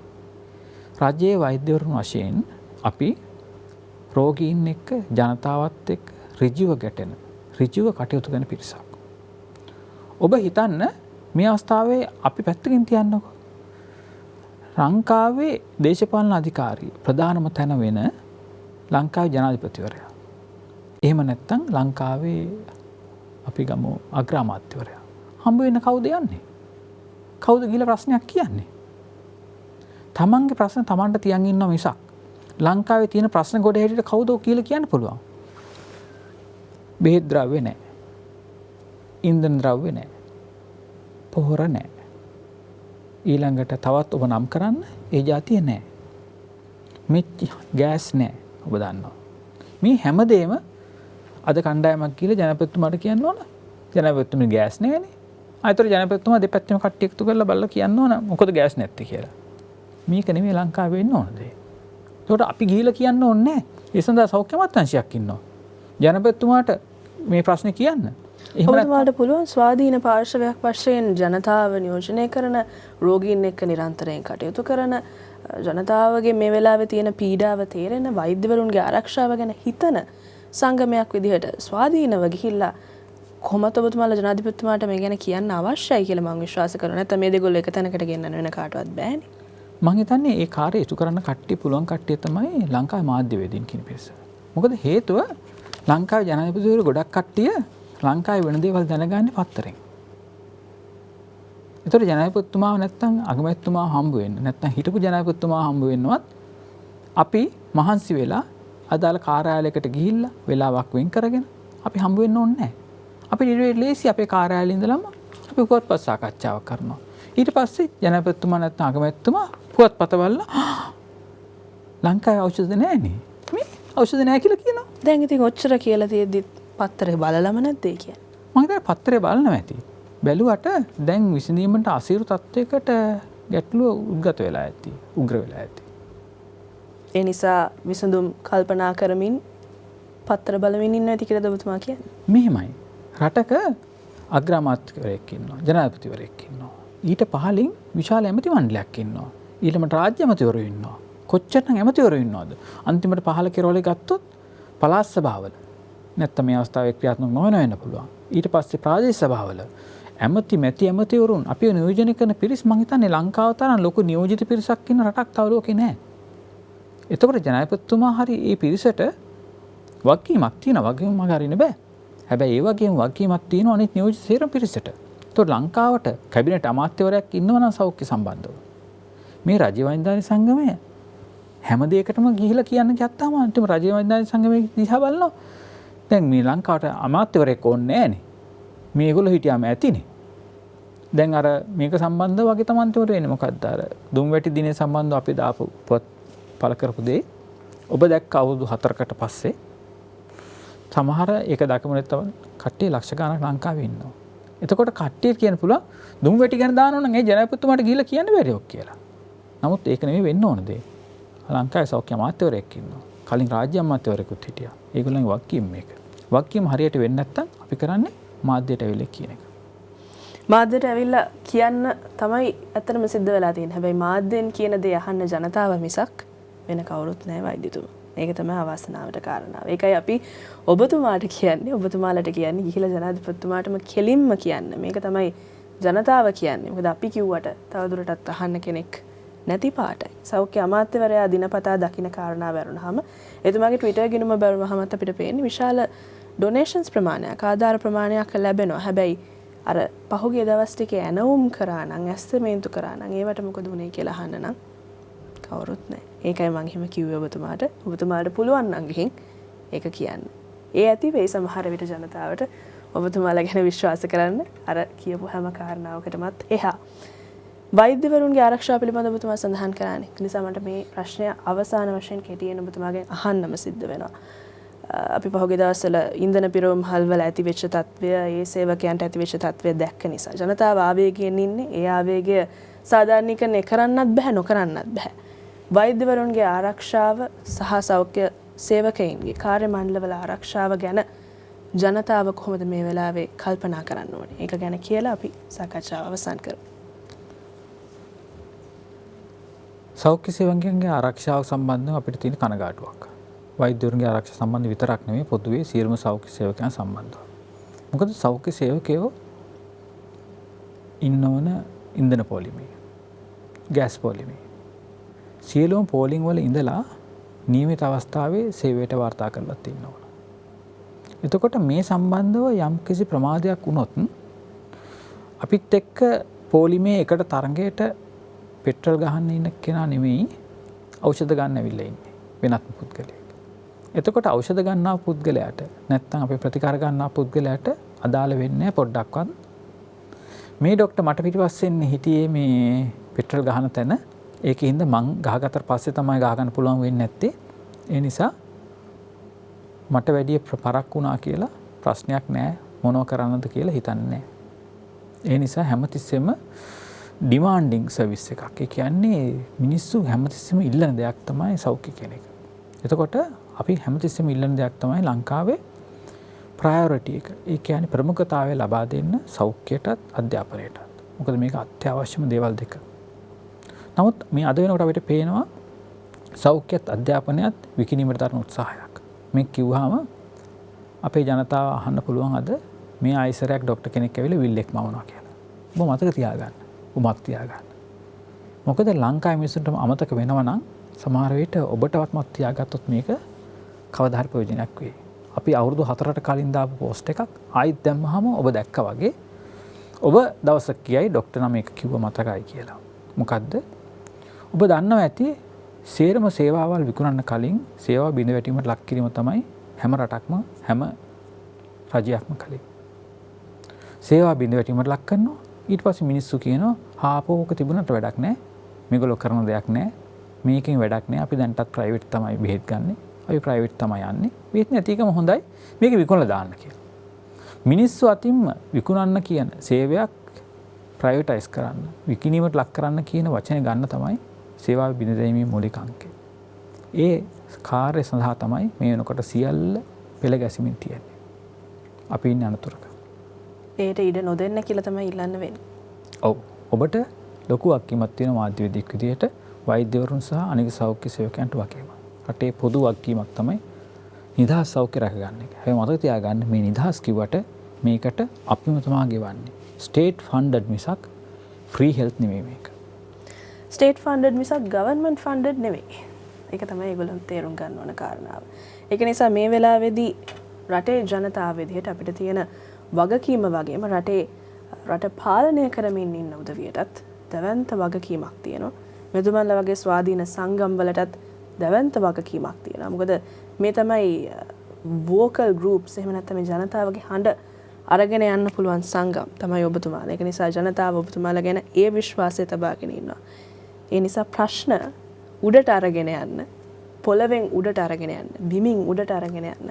රාජ්‍යයේ වෛද්‍යවරුන් වශයෙන් අපි රෝගීන් එක්ක ජනතාවත් එක්ක ඍජුව ගැටෙන ඍජුව කටයුතු කරන පිරිසක්. ඔබ හිතන්න මේ අවස්ථාවේ අපි පැත්තකින් තියන්නකෝ. ලංකාවේ දේශපාලන අධිකාරී ප්‍රධානම තැන වෙන ලංකාවේ ජනාධිපතිවරයා. එහෙම නැත්නම් ලංකාවේ අපි ගමු අග්‍රාමාත්‍යවරයා. හම්බ වෙන කවුද යන්නේ? කවුද ගිහලා ප්‍රශ්නයක් කියන්නේ? තමන්ගේ ප්‍රශ්න තමන්ට තියන් ඉන්නවා මිසක් ලංකාවේ තියෙන ප්‍රශ්න ගොඩ හැටියට කවුද කියලා කියන්න පුළුවන්. බෙහෙත් ද්‍රව්‍ය නැහැ. ඉන්ධන ද්‍රව්‍ය නැහැ. පොහොර නැහැ. ඊළඟට තවත් ඔබ නම් කරන්න ඒ જાතිය නැහැ. මේ ගෑස් නැහැ. ඔබ දන්නවා. මේ හැමදේම අද කණ්ඩායමක් කියලා ජනාධිපතිතුමාට කියන්න ඕන. ජනාධිපතිතුමා ගෑස් නැහැනේ. ආයතන ජනාධිපතිතුමා දෙපැත්තම කට්ටිය එකතු කරලා බලලා කියන්න ඕන මොකද ගෑස් නැත්තේ කියලා. මේක නෙමෙයි ලංකාවේ වෙන්න ඕන දේ. ඒකට අපි ගිහිලා කියන්න ඕනේ නැහැ. ඒ සඳහා සෞඛ්‍ය අමාත්‍යාංශයක් ඉන්නවා. ජනාධිපතිතුමාට මේ ප්‍රශ්නේ කියන්න. ඔබතුමාට පුළුවන් ස්වාධීන පාර්ශවයක් වශයෙන් ජනතාව නියෝජනය කරන රෝගීන් එක්ක නිරන්තරයෙන් කටයුතු කරන ජනතාවගේ මේ වෙලාවේ තියෙන පීඩාව තේරෙන වෛද්‍යවරුන්ගේ ආරක්ෂාව ගැන හිතන සංගමයක් විදිහට ස්වාධීනව ගිහිල්ලා කොහොමද ඔබතුමාලා ජනාධිපතිතුමාට මේ ගැන කියන්න අවශ්‍යයි කියලා මම විශ්වාස කරනවා. නැත්නම් මේ දෙගොල්ලෝ එක තැනකට ගෙන්නන්න වෙන කාටවත් බෑනේ. මම හිතන්නේ ඒ කාර්යය ඉටු කරන්න කට්ටිය පුළුවන් කට්ටිය තමයි ලංකාවේ මාධ්‍යවේදීන් කියන පිරිස. මොකද හේතුව ලංකාවේ ජනාධිපතිවරු ගොඩක් කට්ටිය ලංකාවේ වෙන දේවල් දැනගන්නේ පත්තරෙන්. ඒතර ජනාධිපතිතුමාව නැත්තම් අගමැතිතුමාව හම්බ වෙන්න නැත්තම් හිටපු ජනාධිපතිතුමාව හම්බ වෙන්නවත් අපි මහන්සි වෙලා අදාළ කාර්යාලයකට ගිහිල්ලා වෙලාවක් වෙන් කරගෙන අපි හම්බ වෙන්න ඕනේ නැහැ. අපි ලේසි අපේ කාර්යාලේ ඉඳලම අපි පුවත්පත් සාකච්ඡාවක් කරනවා. ඊට පස්සේ ජනාධිපතිතුමා නැත්තම් අගමැතිතුමා පුවත්පත බලලා ලංකාවේ ඖෂධ නැහැනේ. මේ ඖෂධ නැහැ කියලා කියනවා. දැන් ඉතින් ඔච්චර කියලා තියෙද්දි පත්තරේ බලලම නැද්ද ඒ කියන්නේ? මම හිතන්නේ පත්තරේ බලනවා ඇති. බැලුවට දැන් විසඳීමට අසීරු තත්වයකට ගැටලුව උද්ගත වෙලා ඇති. උග්‍ර වෙලා ඇති. ඒ නිසා විසඳුම් කල්පනා කරමින් පත්තර බලමින් ඉන්න ඇති කියලා ඔබතුමා කියන්නේ. මෙහෙමයි. රටක අග්‍රාමාත්‍යවරයෙක් ඉන්නවා. ජනාධිපතිවරයෙක් ඉන්නවා. ඊට පහළින් විශාල ඇමති මණ්ඩලයක් ඉන්නවා. ඊළඟට රාජ්‍ය ඇමතිවරු ඉන්නවා. කොච්චරනම් ඇමතිවරු ඉන්නවද? අන්තිමට පහළ කෙරවලේ ගත්තොත් පළාත් සභාවල නැත්නම් මේ අවස්ථාවේ ක්‍රියාත්මක නොවන වෙන්න පුළුවන්. ඊට පස්සේ ප්‍රාදේශ සභාවල මැති ඇමතිවරුන් අපි නියෝජනය කරන පිරිස් මං හිතන්නේ ලංකාව තරම් ලොකු නියෝජිත පිරිසක් ඉන්න රටක් තව ලෝකේ නැහැ. එතකොට ජනාධිපතිතුමා හරි මේ පිරිසට වගකීමක් තියෙනවා. වගකීම මග හරින්න බෑ. හැබැයි ඒ වගේම වගකීමක් තියෙනවා අනිත් නියෝජිත සේරම පිරිසට. එතකොට ලංකාවට කැබිනට් අමාත්‍යවරයෙක් ඉන්නවා නම් සෞඛ්‍ය සම්බන්ධව. මේ රජ්‍ය වෛද්‍යාධිකාරී සංගමය හැම දෙයකටම ගිහිලා කියන්න ගත්තාම අන්තිම රජ්‍ය වෛද්‍යාධිකාරී සංගමයේ දිහා බලනවා. දැන් මේ ලංකාවට අමාත්‍යවරයෙක් ඕනේ නැහනේ. මේගොල්ලෝ හිටියාම ඇතිනේ. දැන් අර මේක සම්බන්ධව වගේ තමයි අන්තිමට වෙන්නේ. මොකද්ද අර දුම්වැටි දිනේ සම්බන්ධව අපි දාපු පොත් පළ කරපු දෙයි. ඔබ දැක්ක අවුරුදු 4කට පස්සේ සමහර ඒක දකමු නැත්නම් කට්ටිය ලක්ෂ ගණනක් ලංකාවේ ඉන්නවා. එතකොට කට්ටිය කියන්න පුළුවන් දුම්වැටි ගැන දානවා නම් ඒ ජනාධිපතිතුමාට ගිහිල්ලා කියන්න බැරි ඔක් කියලා. නමුත් ඒක නෙමෙයි වෙන්න ඕන දේ. ලංකාවේ සෞඛ්‍ය අමාත්‍යවරයෙක් ඉන්නවා. කලින් රාජ්‍ය අමාත්‍යවරයෙකුත් හිටියා. ඒගොල්ලන්ගේ වගකීම මේක. වගකීම හරියට වෙන්නේ නැත්නම් අපි කරන්නේ මාධ්‍යයට ඇවිල්ලා කියන එක. මාධ්‍යයට ඇවිල්ලා කියන්න තමයි ඇත්තටම සිද්ධ වෙලා තියෙන්නේ. හැබැයි මාධ්‍යෙන් කියන දේ අහන්න ජනතාව මිසක් වෙන කවුරුත් නැහැ වෛද්‍යතුමා. ඒක තමයි අවස්ථාවට කාරණාව. ඒකයි අපි ඔබතුමාට කියන්නේ ඔබතුමාලට කියන්නේ ගිහිලා ජනාධිපතිතුමාටම කෙලින්ම කියන්න. මේක තමයි ජනතාව කියන්නේ මොකද අපි කිව්වට තවදුරටත් අහන්න කෙනෙක් නැති පාටයි. සෞඛ්‍ය අමාත්‍යවරයා දිනපතා දකින්න කාරණා වැරුණාම එතුමාගේ Twitter ගිණුම බැලුවහම අපිට පේන්නේ විශාල ඩොනේෂන්ස් ප්‍රමාණයක් ආධාර ප්‍රමාණයක් ලැබෙනවා. හැබැයි අර පහුගිය දවස් ටිකේ ඇනවුම් කරා නම් ඇස්තමේන්තු කරා නම් ඒවට මොකද වුනේ කියලා අහන්න නම් කවුරුත් නැහැ. ඒකයි මම එහෙම කිව්වේ ඔබතුමාට. ඔබතුමාට පුළුවන් නම් ගිහින් ඒක කියන්න. ඒ ඇති වෙයි සමහර විට ජනතාවට ඔබතුමාලා ගැන විශ්වාස කරන්න අර කියපු හැම කාරණාවකටමත් එහා. වෛද්‍යවරුන්ගේ ආරක්ෂාව පිළිබඳව ඔබතුමා සඳහන් කරානේ. ඒ නිසා මට මේ ප්‍රශ්නය අවසාන වශයෙන් කෙටියෙන් ඔබතුමාගෙන් අහන්නම සිද්ධ වෙනවා. අපි පහුගිය දවස්වල ඉන්ධන පිරවුම් හල්වල ඇති වෙච්ච තත්ත්වය, ඒ සේවකයන්ට ඇති වෙච්ච තත්ත්වය දැක්ක නිසා ජනතාව ආවේගයෙන් ඉන්නේ. ඒ ආවේගය සාධාරණීකරණය කරන්නත් බෑ, නොකරන්නත් බෑ. වෛද්‍යවරුන්ගේ ආරක්ෂාව සහ සෞඛ්‍ය සේවකයින්ගේ කාර්ය මණ්ඩලවල ආරක්ෂාව ගැන ජනතාව කොහොමද මේ වෙලාවේ කල්පනා කරන්න ඕනේ? ඒක ගැන කියලා අපි සාකච්ඡාව අවසන් කරමු. සෞඛ්‍ය සේවකයන්ගේ ආරක්ෂාව සම්බන්ධව අපිට තියෙන කනගාටුවක්. වෛද්‍යවරුන්ගේ ආරක්ෂා සම්බන්ධ විතරක් නෙමෙයි පොදුවේ සියලුම සෞඛ්‍ය සේවකයන් සම්බන්ධව. මොකද සෞඛ්‍ය සේවකයෝ ඉන්නවන ඉන්ධන පොලිමේ, ගෑස් පොලිමේ සියලුම පෝලිං වල ඉඳලා නියමිත අවස්ථාවේ සේවයට වාර්තා කරලා තියෙනවා. එතකොට මේ සම්බන්ධව යම් කිසි ප්‍රමාදයක් වුණොත් අපිත් එක්ක පොලිමේ එකට තරඟයට පෙට්‍රල් ගහන්න ඉන්න කෙනා නෙමෙයි ඖෂධ ගන්න ඇවිල්ලා ඉන්නේ වෙනත් පුද්ගලයෙක්. එතකොට ඖෂධ ගන්නා පුද්ගලයාට නැත්නම් අපි ප්‍රතිකාර ගන්නා පුද්ගලයාට අදාළ වෙන්නේ පොඩ්ඩක්වත් මේ ડોක්ටර් මට පිටිපස්සෙන් හිටියේ මේ පෙට්‍රල් ගහන තැන ඒකින්ද මං ගහගත්තට පස්සේ තමයි ගහගන්න පුළුවන් වෙන්නේ නැත්තේ. ඒ නිසා මට වැඩි පරක් වුණා කියලා ප්‍රශ්නයක් නැහැ මොනව කරන්නද කියලා හිතන්නේ නැහැ. ඒ නිසා හැමතිස්සෙම ඩිමාන්ඩින් සර්විස් එකක්. ඒ කියන්නේ මිනිස්සු හැමතිස්සෙම ඉල්ලන දෙයක් තමයි සෞඛ්‍ය කියන එක. එතකොට අපි හැමතිස්සෙම ඉල්ලන දෙයක් තමයි ලංකාවේ ප්‍රයොරිටි එක. ඒ කියන්නේ ප්‍රමුඛතාවය ලබා දෙන්න සෞඛ්‍යයටත් අධ්‍යාපනයටත්. මොකද මේක අත්‍යවශ්‍යම දේවල් දෙක. නමුත් මේ අද වෙනකොට අපිට පේනවා සෞඛ්‍යත් අධ්‍යාපනයත් විකිණීමට දරන උත්සාහයක්. මේ කිව්වහම අපේ ජනතාව අහන්න පුළුවන් අද මේ ආයිසරයක් ડોක්ටර් කෙනෙක් ඇවිල්ලා විල්ලෙක් මවනවා කියලා. ඔබ මතක තියාගන්න. උමක් තියාගන්න. මොකද ලංකාවේ මිනිස්සුන්ට අමතක වෙනවා නම් සමහර විට ඔබටවත් මත් තියාගත්තොත් මේක කවදා හරි ප්‍රයෝජනයක් වෙයි. අපි අවුරුදු 4කට කලින් දාපු පෝස්ට් එකක් ආයිත් දැම්මහම ඔබ දැක්කා වගේ ඔබ දවසක් කියයි ડોක්ටර් නම එක කිව්ව මතකයි කියලා. මොකද්ද? ඔබ දන්නවා ඇති සේරම සේවාවල් විකුණන්න කලින් සේවා බිඳ වැටීමට ලක් කිරීම තමයි හැම රටක්ම හැම රජයක්ම කලේ. සේවා බිඳ වැටීමට ලක් කරනවා. ඊට පස්සේ මිනිස්සු කියනවා හාපෝක තිබුණට වැඩක් නැහැ. මේගොල්ලෝ කරන දෙයක් නැහැ. මේකෙන් වැඩක් නැහැ. අපි දැන්ටත් ප්‍රයිවට් තමයි බෙහෙත් ගන්නෙ. අපි ප්‍රයිවට් තමයි යන්නේ. බෙහෙත් නැති එකම හොඳයි. මේක විකුණලා දාන්න කියලා. මිනිස්සු අතින්ම විකුණන්න කියන සේවයක් ප්‍රයිවටයිස් කරන්න, විකිණීමට ලක් කරන්න කියන වචනේ ගන්න තමයි සේවා බිඳ දැමීමේ මූලික අංකය. ඒ කාර්ය සඳහා තමයි මේ වෙනකොට සියල්ල පෙළ ගැසීමෙන් තියෙන්නේ. අපි ඉන්නේ අනතුරක. ඒට ඉඩ නොදෙන්න කියලා තමයි ඉල්ලන්න වෙන්නේ. ඔව්. ඔබට ලොකු අක්කීමක් තියෙන මාධ්‍යවේදියෙක් විදිහට වෛද්‍යවරුන් සහ අනික සෞඛ්‍ය සේවකයන්ට වගේම. රටේ පොදු අක්කීමක් තමයි නිදහස් සෞඛ්‍ය රැකගන්න එක. හැබැයි මතක තියාගන්න මේ නිදහස් කිව්වට මේකට අපිම තමයි ගෙවන්නේ. ස්ටේට් ෆන්ඩඩ් මිසක් ෆ්‍රී හෙල්ත් නෙමෙයි මේක. ස්ටේට් ෆන්ඩඩ් මිසක් ගවර්න්මන්ට් ෆන්ඩඩ් නෙවෙයි. ඒක තමයි ඒගොල්ලන් තේරුම් ගන්න ඕන කාරණාව. ඒක නිසා මේ වෙලාවේදී රටේ ජනතාව විදිහට අපිට තියෙන වගකීම වගේම රට පාලනය කරමින් ඉන්න උදවියටත් දැවැන්ත වගකීමක් තියෙනවා. මෙතුමන්ලා වගේ ස්වාධීන සංගම් වලටත් දැවැන්ත වගකීමක් තියෙනවා. මොකද මේ තමයි වෝකල් ගෲප්ස් එහෙම නැත්නම් මේ ජනතාවගේ හඬ අරගෙන යන්න පුළුවන් සංගම් තමයි ඔබතුමාලා. ඒක නිසා ජනතාව ඔබතුමාලා ගැන ඒ විශ්වාසය තබාගෙන ඉන්නවා. ඒ නිසා ප්‍රශ්න උඩට අරගෙන යන්න, පොළවෙන් උඩට අරගෙන යන්න, බිමින් උඩට අරගෙන යන්න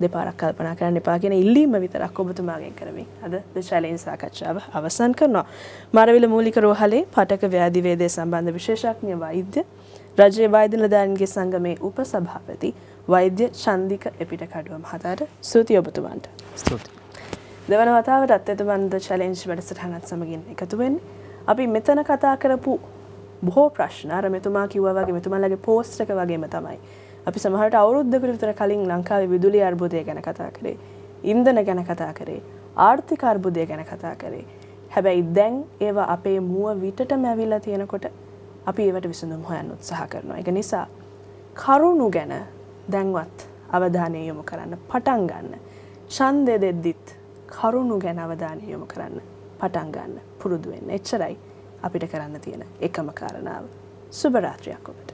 දෙපාරක් කල්පනා කරන්න එපා කියන ඉල්ලීම විතරක් ඔබතුමාගෙන් කරමින් අද ද චැලෙන්ජ් සාකච්ඡාව අවසන් කරනවා. මාරවිල මූලික රෝහලේ පටක ව්‍යාධි වේදේ සම්බන්ධ විශේෂඥ වෛද්‍ය රජයේ වෛද්‍ය නිලධාරීන්ගේ සංගමේ උපසභාපති වෛද්‍ය චන්දික එපිටකඩුව මහතාට ස්තුතියි ඔබතුමන්ට. ස්තුතියි. දෙවන වතාවටත් එතුමන් ද චැලෙන්ජ් වැඩසටහනත් සමගින් එකතු වෙන්නේ. අපි මෙතන කතා කරපු බොහෝ ප්‍රශ්න අර මෙතුමා කිව්වා වගේ මෙතුමාලගේ පෝස්ට් එක වගේම තමයි. අපි සමහරට අවුරුද්දකට විතර කලින් ලංකාවේ විදුලි අර්බුදය ගැන කතා කරේ, ඉන්ධන ගැන කතා කරේ, ආර්ථික අර්බුදය ගැන කතා කරේ. හැබැයි දැන් ඒවා අපේ මුව විටටම ඇවිල්ලා තියෙනකොට අපි ඒවට විසඳුම් හොයන්න උත්සාහ කරනවා. ඒක නිසා කරුණු ගැන දැන්වත් අවධානය යොමු කරන්න පටන් ගන්න. ඡන්දය දෙද්දිත් කරුණු ගැන අවධානය යොමු කරන්න පටන් ගන්න පුරුදු වෙන්න. එච්චරයි අපිට කරන්න තියෙන එකම කාරණාව. සුබ රාත්‍රියක් ඔබට.